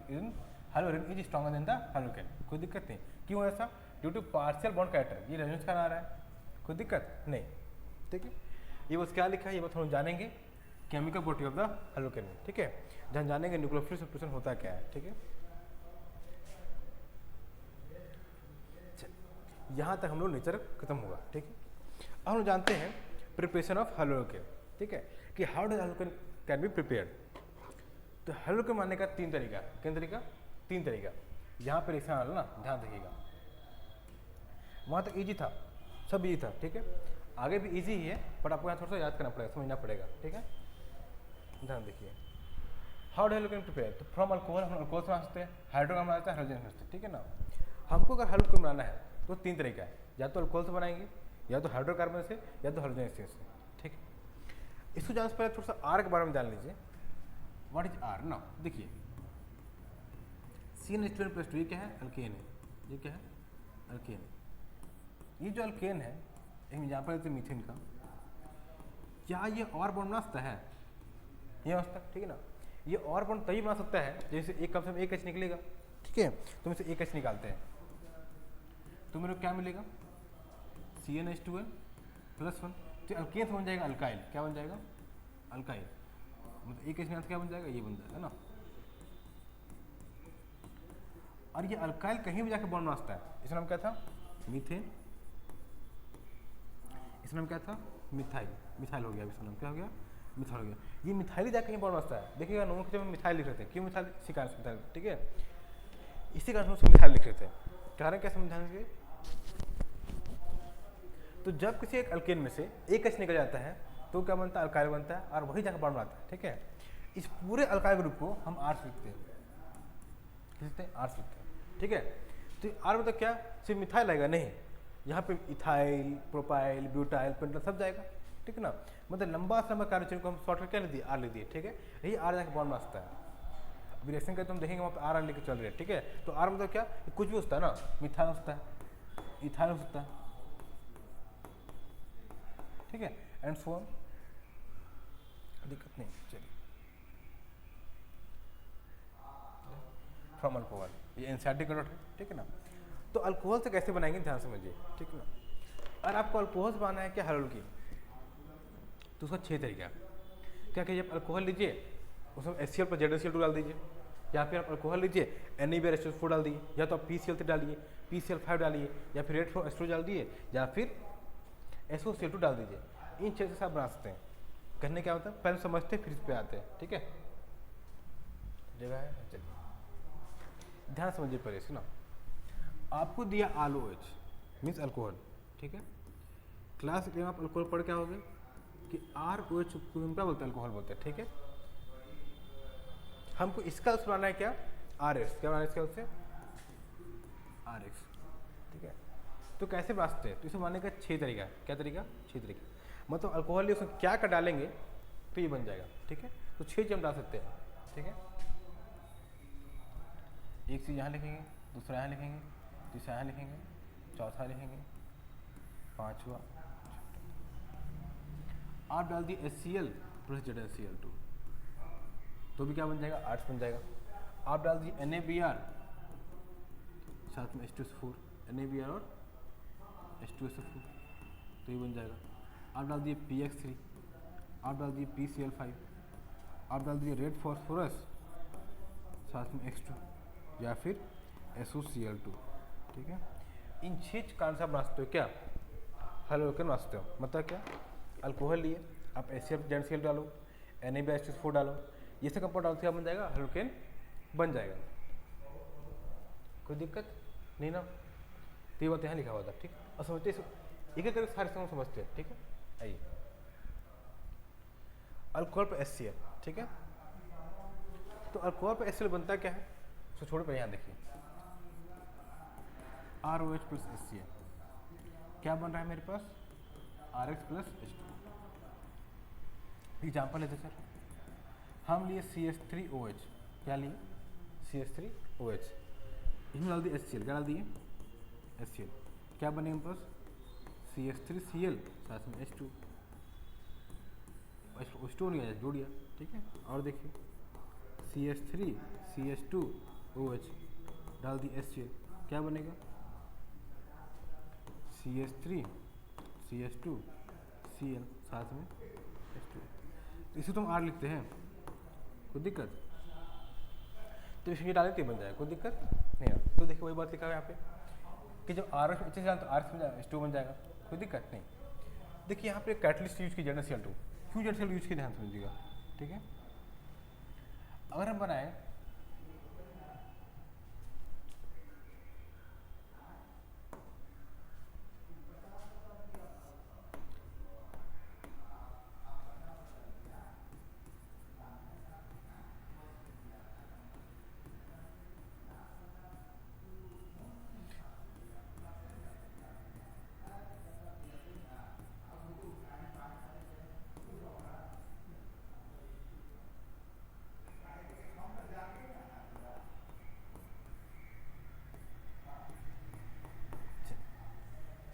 in halogen is stronger than the halogen. कोई दिक्कत नहीं। क्यों ऐसा? Due to partial bond character. ये रेजोनेंस का आ रहा है, कोई दिक्कत नहीं, ठीक है। ये बस क्या लिखा है ये बस हम जानेंगे chemical property of the halogen में, ठीक है। जहाँ जानेंगे न्यूक्लियोफिलिक सब्स्टिट्यूशन होता क्या है, ठीक है। यहाँ तक हम लोग नेचर खत्म होगा, ठीक है। अब हम जानते हैं प्रिपरेशन ऑफ हेलोजन, ठीक है, कि how does halogen can be prepared. तो हेलोजन मानने का 3 तरीका। किन तरीका? 3 तरीका। यहाँ पर लिखा ना, ध्यान रखिएगा। वहाँ तक इजी था, सब इजी था, ठीक है। आगे भी इजी ही है, बट आपको यहाँ थोड़ा सा याद करना पड़ेगा, समझना पड़ेगा, ठीक है। ध्यान देखिए, हाउ डू हेलोजन प्रिपेयर। तो फ्रॉम अल्कोहल हम अल्कोहल से बना सकते हैं, हाइड्रोजन बनाते हैं, हेलोजन बनाते हैं, ठीक है ना। हमको अगर हेलोजन बनाना है तो 3 तरीका है, या तो अल्कोहल से बनाएंगे, या तो हाइड्रोकार्बन से, या तो हेलोजन से, ठीक है। इसको जानने से पहले थोड़ा सा आर के बारे में जान लीजिए। व्हाट इज आर ना? देखिए CnH2n+2 ये क्या है? अल्केन है। ये क्या है? अल्केन है। ये जो अल्केन है, एक एग्जाम्पल लेते हैं मीथेन का। क्या ये और बॉन्ड बना सकता है? ये बना सकता है, ठीक है ना। ये और बॉन्ड तभी बना सकता है जैसे एक कम से कम एक H निकलेगा, ठीक है। तो इसे एक H निकालते हैं तो मेरे को क्या मिलेगा? CnH2n+1। तो अल्केन से बन जाएगा अल्काइल। क्या बन जाएगा? अल्काइल। मतलब एक H निकालते क्या बन जाएगा? ये बन जाएगा ना। और ये अल्काइल कहीं भी जाकर बॉन्ड बना सकता है। इसका नाम क्या था? मीथेन। इसका नाम क्या था? मिथाइल। मिथाइल हो गया, इसका नाम क्या हो गया? मिथाइल हो गया। ये मिथाइल जाकर कहीं बॉन्ड बनता है। देखिएगा नोन के जब मिथाइल लिख रहे थे, क्यों मिथाइल? इसी कारण से मिथाइल, ठीक है। इसी कारण से उसको मिथाइल लिख रहे थे। कारण क्या समझाने के? तो जब किसी एक अल्केन में से एक H निकल जाता है तो क्या बनता है? अल्काइल बनता है, और वही जाकर बॉन्ड बनाता है, ठीक है। इस पूरे अल्काइल ग्रुप को हम R लिखते हैं, लिखते हैं R लिखते हैं, ठीक है। तो R मतलब क्या? सिर्फ मिथाइल आएगा? नहीं, यहाँ पे इथाइल, प्रोपाइल, ब्यूटाइल, पेंटाइल सब जाएगा, ठीक है ना। मतलब लंबा से लंबा कार्यचरण को हम शॉर्ट करके लिख दिए, R लिख दिए, ठीक है। यही R जाकर बॉन्ड बना सकता है। अभी रिएक्शन करते हम देखेंगे वहाँ पे R लेके चल रहे हैं, ठीक है। तो R मतलब क्या? कुछ भी हो सकता है ना, मिथाइल हो सकता है, इथाइल हो सकता है, ठीक है, एंड सो ऑन। दिक्कत नहीं, चलिए। फ्रॉम अल्कोहल, ये एनसीईआरटी का नोट है, ठीक है ना। तो अल्कोहल से कैसे बनाएंगे ध्यान समझिए, ठीक है ना। और आपको अल्कोहल से बनाना है क्या? हेलोजन, तो उसका 6 तरीका है। क्या कीजिए? आप अल्कोहल लीजिए, उसमें HCl पर ZnCl2 डाल दीजिए, या फिर आप अल्कोहल लीजिए NaBr डाल दीजिए, या तो आप PCl3 डालिए, PCl5 डालिए, या फिर रेड फ्लोरो डाल दिए, या फिर SOCl2 डाल दीजिए। इन 6 से आप बना सकते हैं। करने क्या होता है? पहले समझते हैं फिर इस पे आते हैं, ठीक है। जगह है, चलिए ध्यान समझिए पहले इसको ना। आपको दिया ROH मीन्स अल्कोहल, ठीक है। क्लास में आप अल्कोहल पढ़ क्या हो गए कि ROH को क्या बोलते हैं? अल्कोहल बोलते हैं, ठीक है। हमको इसका उससे बनाना है क्या? RX। क्या बनाना है इसका उससे? RX, ठीक है। तो कैसे बनाते हैं? तो इसे बनाने का 6 तरीका है। क्या तरीका? 6 तरीका। मतलब अल्कोहल उसमें क्या कर डालेंगे तो ये बन जाएगा, ठीक है। तो 6 चीज हम डाल सकते हैं, ठीक है। एक चीज़ यहाँ लिखेंगे, दूसरा यहाँ लिखेंगे, तीसरा यहाँ लिखेंगे, चौथा लिखेंगे, पांचवा आप डाल दिए HCl प्लस ZnCl2 तो भी क्या बन जाएगा? 8 बन जाएगा। आप डाल दिए NaBr साथ में H2SO4, NaBr और H2SO4 तो ये बन जाएगा। आप डाल दिए PX3, आप डाल दिए PCl5, आप डाल दिए रेड फॉस्फोरस साथ में X2 या फिर SOCl2, ठीक है। इन 6 कारण से आप बना सकते हो क्या? हेलोजन बना सकते हो। मतलब क्या? अल्कोहल लिए आप HCl ZnCl डालो, NaBr H2SO4 डालो, ये सब कंपाउंड डालते बन जाएगा, हेलोजन बन जाएगा। कोई दिक्कत नहीं ना। तो ये बात यहाँ लिखा हुआ था, ठीक। और समझते एक एक करके सारे सब समझते हैं, ठीक है। आइए अल्कोहल पर HCl, ठीक है। तो अल्कोहल पर HCl बनता क्या है? तो छोड़ो पर यहाँ देखिए ROH प्लस HCl क्या बन रहा है मेरे पास? RX plus H2। एग्जाम्पल लेते सर, हम लिए CH3OH, क्या लिए CH3OH, इसमें डाल दिए HCl, क्या डाल दिए HCl, क्या बनेगा पास CH3Cl साथ में H2, H2 नहीं आया जोड़ दिया, ठीक है। और देखिए CH3 CH2OH डाल दी HCl, क्या बनेगा CH3 CH2 Cl साथ में H2, इसे तो हम R लिखते हैं, कोई दिक्कत, तो इसमें डालें तो बन जाएगा, कोई दिक्कत नहीं है। तो देखिए वही बात लिखा है यहाँ पे कि जब R अच्छे से डालें तो R बन जाएगा, H2 बन जाएगा, कोई दिक्कत नहीं। देखिए यहाँ पे कैटलिस्ट यूज की ZnCl2, क्यों ZnCl यूज की ध्यान समझिएगा, ठीक है। अगर हम बनाएं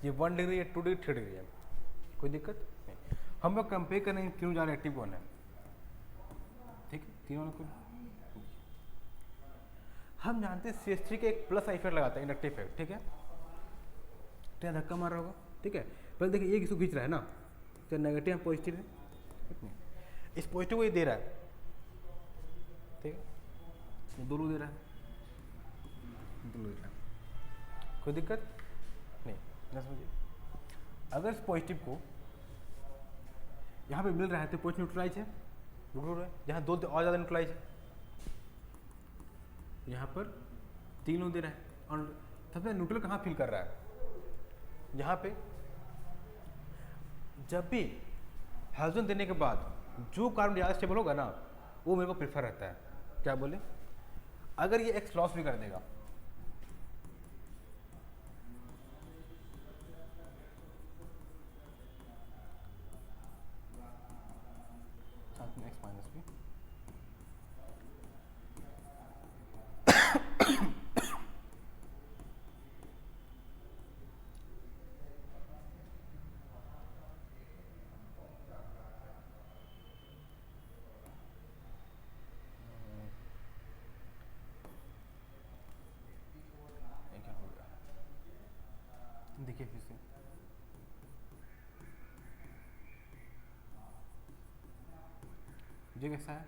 ये 1 डिग्री या 2 डिग्री 3 डिग्री है, कोई दिक्कत नहीं। हम लोग कंपेयर करेंगे तीनों ज़्यादा एक्टिव कौन है, ठीक है, तीनों में हम जानते हैं CH3 के एक प्लस इफेक्ट लगाता है, इंडक्टिव इफेक्ट, ठीक है, तो यहाँ धक्का मार रहा होगा, ठीक है। पहले देखिए एक इसको खींच रहा है ना, तो नेगेटिव है पॉजिटिव है, ठीक है, इस पॉजिटिव को ये दे रहा है, ठीक है, दोनों दे रहा है, दोनों दे रहा है, कोई दिक्कत नहीं ना, समझिए। अगर इस पॉजिटिव को यहाँ पे मिल रहा है तो पॉजिटिव न्यूट्रलाइज है, जहाँ दो और ज़्यादा न्यूट्रलाइज है, यहाँ पर तीनों दे रहा है, और सबसे न्यूट्रल कहाँ फील कर रहा है, यहाँ पे जब भी हाइड्रोजन देने के बाद जो कार्बन ज़्यादा स्टेबल होगा ना वो मेरे को प्रेफर रहता है, क्या बोले, अगर ये X लॉस भी कर देगा साथ में X माइनस भी, देखिए फिर से ये कैसा है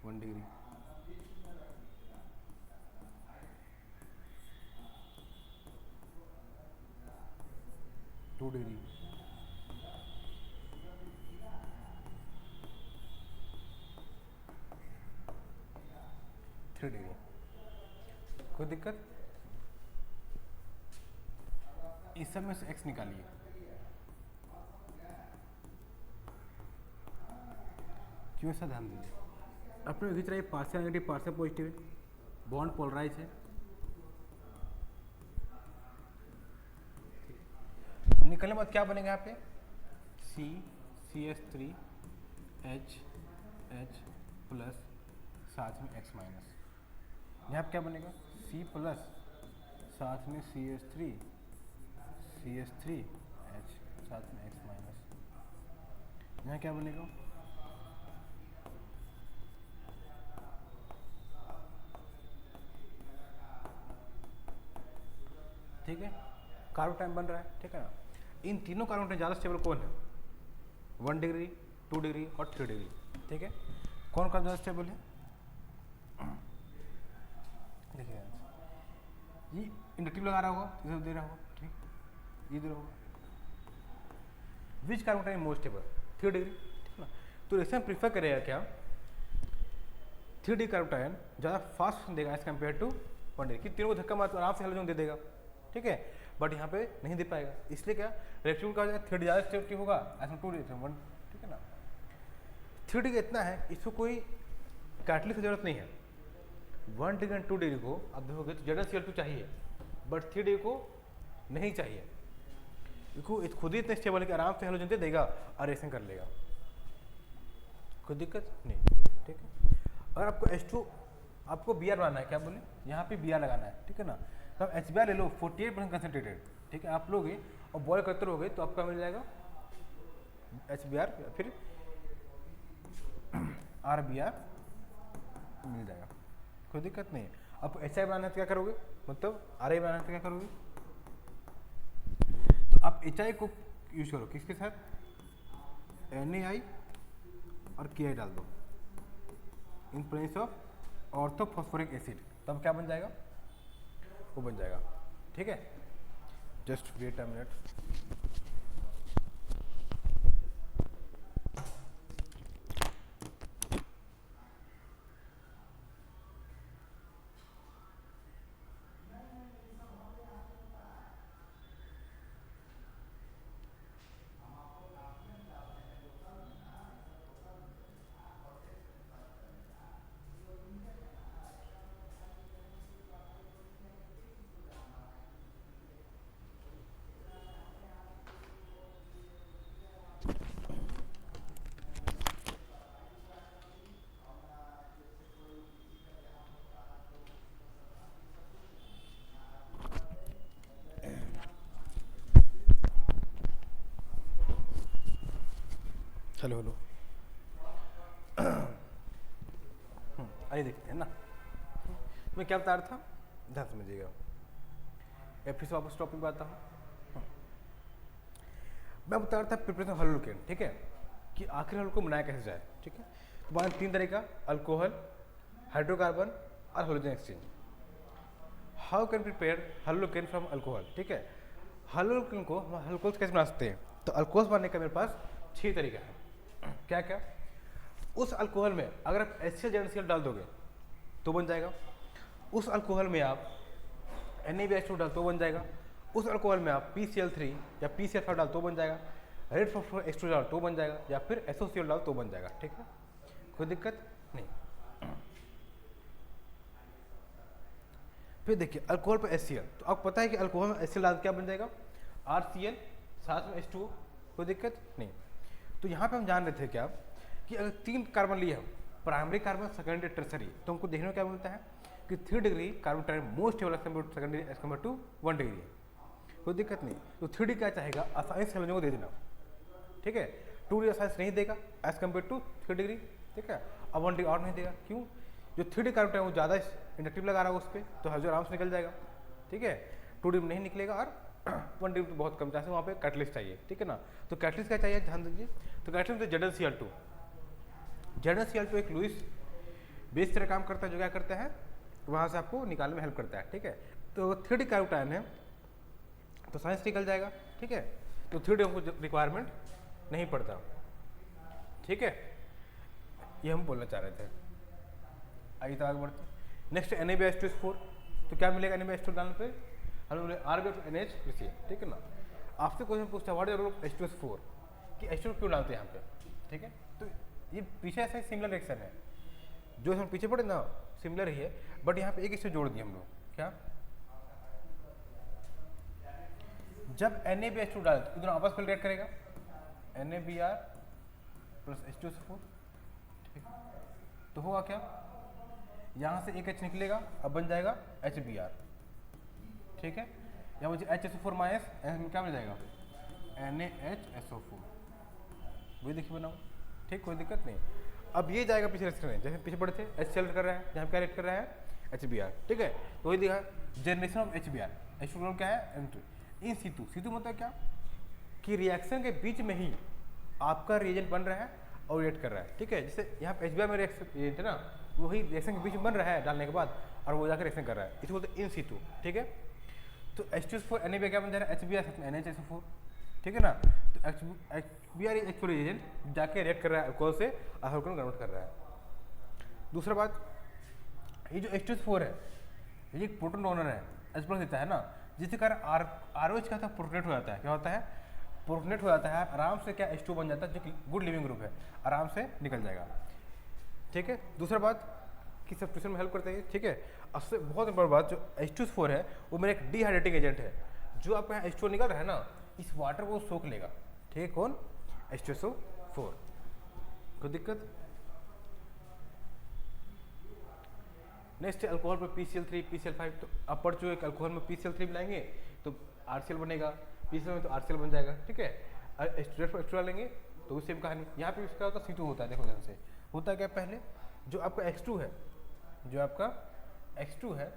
1 डिग्री, टू डिग्री, 3 डिग्री, कोई दिक्कत। इस सब में से X निकालिए, क्यों ऐसा ध्यान दीजिए, अपने खींच रहा है पार्शियल नेगेटिव पार्शियल पॉजिटिव है, बॉन्ड पोलराइज है, निकलने बाद क्या बनेगा यहाँ पे CH3H प्लस साथ में X माइनस, यहाँ पे क्या बनेगा C प्लस साथ में CH3H साथ में X माइनस, यहाँ क्या बनेगा ठीक है, कार्बन टाइम बन रहा है, ठीक है ना। इन तीनों कार्बन टाइम ज़्यादा स्टेबल कौन है 1 डिग्री 2 डिग्री और 3 डिग्री, ठीक है, कौन कार्बन ज़्यादा स्टेबल है, देखिए ये इंडक्टिव लगा रहा होगा, इधर दे रहा होगा, ठीक, ये दे रहा होगा, which carbon time most stable 3 degree, ठीक ना। तो रिएक्शन प्रीफर करेगा क्या 3 डिग्री कार्बन टाइम ज़्यादा फास्ट देगा एज कम्पेयर टू 1 डिग्री, कि तीनों को धक्का मार आराम से हेलोजन दे देगा, ठीक है, बट यहाँ पे नहीं दे पाएगा, इसलिए क्या रिएक्टिव का 3 डिग्री ज़्यादा स्टेबल होगा ऐसा 2 डिग्री 1, ठीक है ना। 3 डिग्री इतना है, इसको कोई कैटलिस्ट की जरूरत नहीं है, 1 डिग्री एंड 2 डिग्री को आप देखोगे तो ZnCl2 चाहिए, बट 3 डिग्री को नहीं चाहिए, क्योंकि खुद ही इतने स्टेबल है कि आराम से हेलोजन दे देगा और रिएक्शन कर लेगा, कोई दिक्कत नहीं, ठीक है। अगर आपको H2 आपको Br बनाना है, क्या बोले यहाँ पे Br लगाना है, ठीक है ना, तो आप HBr ले लो 48% कंसनट्रेटेड, ठीक है, आप लोगे और बॉयल करते रहोगे तो आपका मिल जाएगा HBr या फिर RBr मिल जाएगा, कोई दिक्कत नहीं है। आपको HI बनाना है तो क्या करोगे, मतलब RI बनाना है तो क्या करोगे, तो आप HI को यूज करो किसके साथ, NaI और KI डाल दो in presence of orthophosphoric acid, तब क्या बन जाएगा, वो बन जाएगा, ठीक है। Just wait a minute. Hello hello आइए देखते हैं ना, मैं क्या बता रहा था, ध्यान समझिएगा। फिर से वापस टॉपिक पे आता हूँ। मैं बता रहा था प्रिपरेशन हलोकेन, ठीक है, कि आखिर हल को बनाया कैसे जाए, ठीक है। तो वहाँ 3 तरह का, अल्कोहल, हाइड्रोकार्बन और hydrogen exchange. How can prepare haloalkane from alcohol, ठीक है। हलोकेन को हम अल्कोहल कैसे बना सकते हैं, तो अल्कोहल बनाने का मेरे पास 6 तरीका है। क्या क्या, उस अल्कोहल में अगर आप HCl ZnCl डाल दोगे तो बन जाएगा, उस अल्कोहल में आप NaBH2 डाल तो बन जाएगा, उस अल्कोहल में आप PCl3 या PCl5 डाल तो बन जाएगा, रेड फॉस्फोरस H2 डाल तो बन जाएगा, या फिर SOCl डाल तो बन जाएगा, ठीक है, कोई दिक्कत नहीं। फिर देखिए अल्कोहल पर HCl, तो आपको पता है कि अल्कोहल में HCl डाल क्या बन जाएगा, RCl साथ में H2O, कोई दिक्कत नहीं। तो यहाँ पे हम जान रहे थे क्या कि अगर 3 कार्बन लिए हम, प्राइमरी कार्बन, सेकेंडरी, टर्सरी, तो हमको देखने को क्या मिलता है कि 3 degree carbon turn most stable secondary as compare to 1 degree, कोई दिक्कत नहीं। तो 3D क्या चाहेगा, आसानी से समझने को दे देना, ठीक है। 2D आसानी से नहीं देगा एज कम्पेयर टू 3 डिग्री, ठीक है, अब 1 डिग्री और नहीं देगा, क्यों, जो 3D कार्बन टर्न वो ज़्यादा इंडक्टिव लगा रहा है उस पर, तो हाइड्रोजन आराम से निकल जाएगा, ठीक है। 2D में नहीं निकलेगा और 1 डिग्री बहुत कम चांस है, वहाँ पे कैटलिस्ट चाहिए, ठीक है ना। तो कैटलिस्ट क्या चाहिए, ध्यान दीजिए, तो कैटलिस्ट में ZnCl2, ZnCl2 एक लुईस बेस तरह काम करता है, जो क्या करता है वहाँ से आपको निकालने में हेल्प करता है, ठीक है। तो 3D कार्बोटाइन है तो साइंस निकल जाएगा, ठीक है। तो 3D हमको रिक्वायरमेंट नहीं पड़ता, ठीक है, ये हम बोलना चाह रहे थे। आइए तो आगे बढ़ते। नेक्स्ट NaBH2 तो क्या मिलेगा NaBH2 डालने पे, हम बोले RBH ठीक है ना। आपसे क्वेश्चन पूछता है what is the role of H2S4, कि H2 क्यों डालते हैं यहाँ पे, ठीक है। तो ये पीछे ऐसा सिमिलर रिएक्शन है, जो हम पीछे पढ़े ना सिमिलर ही है, बट यहाँ पे एक इससे जोड़ दिए हम लोग, क्या, जब NaBH2 डाले तो दोनों आपस में रिएक्ट करेगा, NaBr प्लस H2S4, ठीक, तो होगा क्या, यहाँ से एक H निकलेगा, अब बन जाएगा HBr, ठीक है, या मुझे HSO4 माइनस क्या मिल जाएगा, NaHSO4, वही देखिए बनाओ, ठीक, कोई दिक्कत नहीं। अब ये जाएगा पीछे रिएक्ट करने, जैसे पीछे पढ़े थे HCl कर रहा है, यहाँ क्या रिएक्ट कर रहा है HBr, ठीक है, तो वही दिखा जनरेशन ऑफ HBr, H2 क्या है इन सीटू, सीटू मतलब क्या, कि रिएक्शन के बीच में ही आपका रिएजेंट बन रहा है और रिएक्ट कर रहा है, ठीक है। जैसे यहाँ पे HBr में रिएक्शन है ना, वही रिएक्शन के बीच में बन रहा है डालने के बाद, और वो जाकर रिएक्शन कर रहा है, इसे बोलते इन सीटू, ठीक है। तो H2S4 NaBr क्या बन जा रहा है HBr NaHSO4, ठीक है ना। तो HBr एक्चुअल रिएजेंट जाके रिएक्ट कर रहा है अल्कोहल से अल्कोहल को कन्वर्ट कर रहा है। दूसरा बात, ये जो H2S4 है ये एक प्रोटॉन डोनर है, H+ देता है ना, जिसके कारण RH का प्रोटोनेट हो जाता है, क्या होता है प्रोटोनेट हो जाता है, आराम से क्या H2 बन जाता है, जो कि गुड लिविंग ग्रुप है, आराम से निकल जाएगा, ठीक है। दूसरा बात कि सब्स्टिट्यूशन में हेल्प करते हैं, ठीक है। अब से बहुत इंपॉर्टेंट बात, जो H2S4 है वो मेरा एक डिहाइड्रेटिंग एजेंट है, जो आपका यहाँ H2 निकल रहा है ना, इस वाटर को सोख लेगा, ठीक है, कौन H2SO4, कोई दिक्कत। नेक्स्ट अल्कोहल पर PCl3 PCl5, तो आप पढ़ चुके अल्कोहल में PCl3 मिलाएंगे तो RCl बनेगा, PCl में तो RCl बन जाएगा, ठीक है। एक्स्ट्रा लेंगे तो उस सेम कहानी। यहाँ पे इसका होता C2 होता है, देखो ध्यान से होता है क्या, पहले जो आपका X2 है, जो आपका X2 है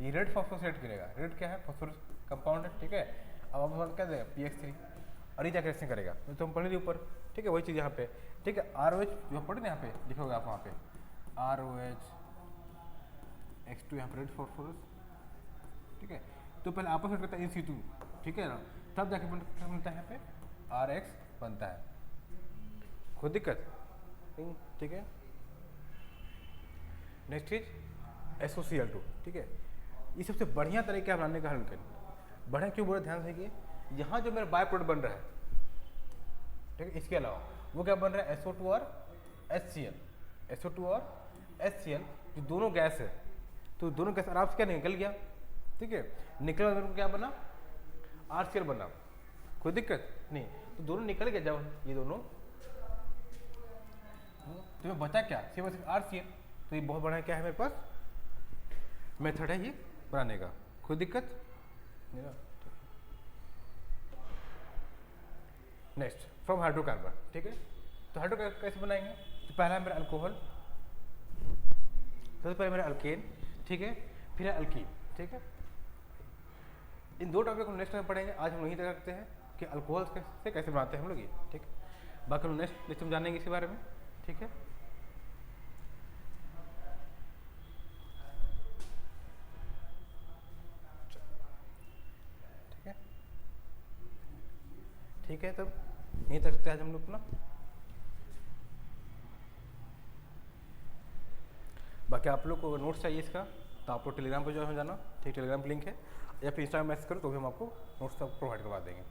ये रेड फॉस्फोरेट करेगा। रेड क्या है, फॉस्फोरस कंपाउंड है, ठीक है। अब आप क्या देगा PX3 और ये जाकर रिएक्शन करेगा, तो हम पढ़ लीजिए ऊपर, ठीक है। वही चीज़ यहाँ पे, ठीक है। ROH जो पढ़े ना यहाँ पे लिखोगे आप, वहाँ पे ROH X2 यहाँ पे रेड फॉस्फोरस, ठीक है। तो पहले आपस में करता है In-situ, ठीक है ना, तब जाके बनता है यहाँ पे RX बनता है, कोई दिक्कत, ठीक है। नेक्स्ट चीज SOCl2, ठीक है। ये सबसे बढ़िया तरीका है बनाने का एल्केन। बढ़िया क्यों बोले, ध्यान से देखिए, यहाँ जो मेरा बाय प्रोडक्ट बन रहा है, ठीक है, इसके अलावा वो क्या बन रहा है, SO2 और HCl, SO2 और HCl, जो दोनों गैस है, तो दोनों गैस आराम से क्या निकल गया, ठीक है। निकल मेरे को क्या बना, RCl बना, कोई दिक्कत नहीं। तो दोनों निकल गए जब ये दोनों, तो मैं बचा क्या, सिर्फ RCl। तो ये बहुत बड़ा क्या है मेरे पास मेथड है ये बनाने का, कोई दिक्कत नहीं ना। नेक्स्ट फ्रॉम हाइड्रोकार्बन, ठीक है। तो हाइड्रोकार्बन कैसे बनाएंगे, तो पहला है मेरा अल्कोहल, सबसे पहले मेरा अल्केन, ठीक है, फिर है अल्कीन, ठीक है। इन दो टॉपिक को नेक्स्ट में पढ़ेंगे। आज हम वहीं तक रखते हैं कि अल्कोहल से कैसे बनाते हैं हम लोग ये, ठीक है। बाकी हम नेक्स्ट में जानेंगे इसके बारे में, ठीक है। ठीक है, तब यहीं तक रखते हैं आज हम लोग अपना। बाकी आप लोग को नोट्स चाहिए इसका, तो आप लोग टेलीग्राम पर जो है जाना, ठीक, टेलीग्राम लिंक है, या फिर इंस्टाग्राम मैसेज करो तो भी हम आपको नोट्स सब प्रोवाइड करवा देंगे,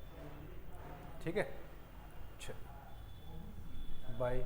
ठीक है। अच्छा, बाय।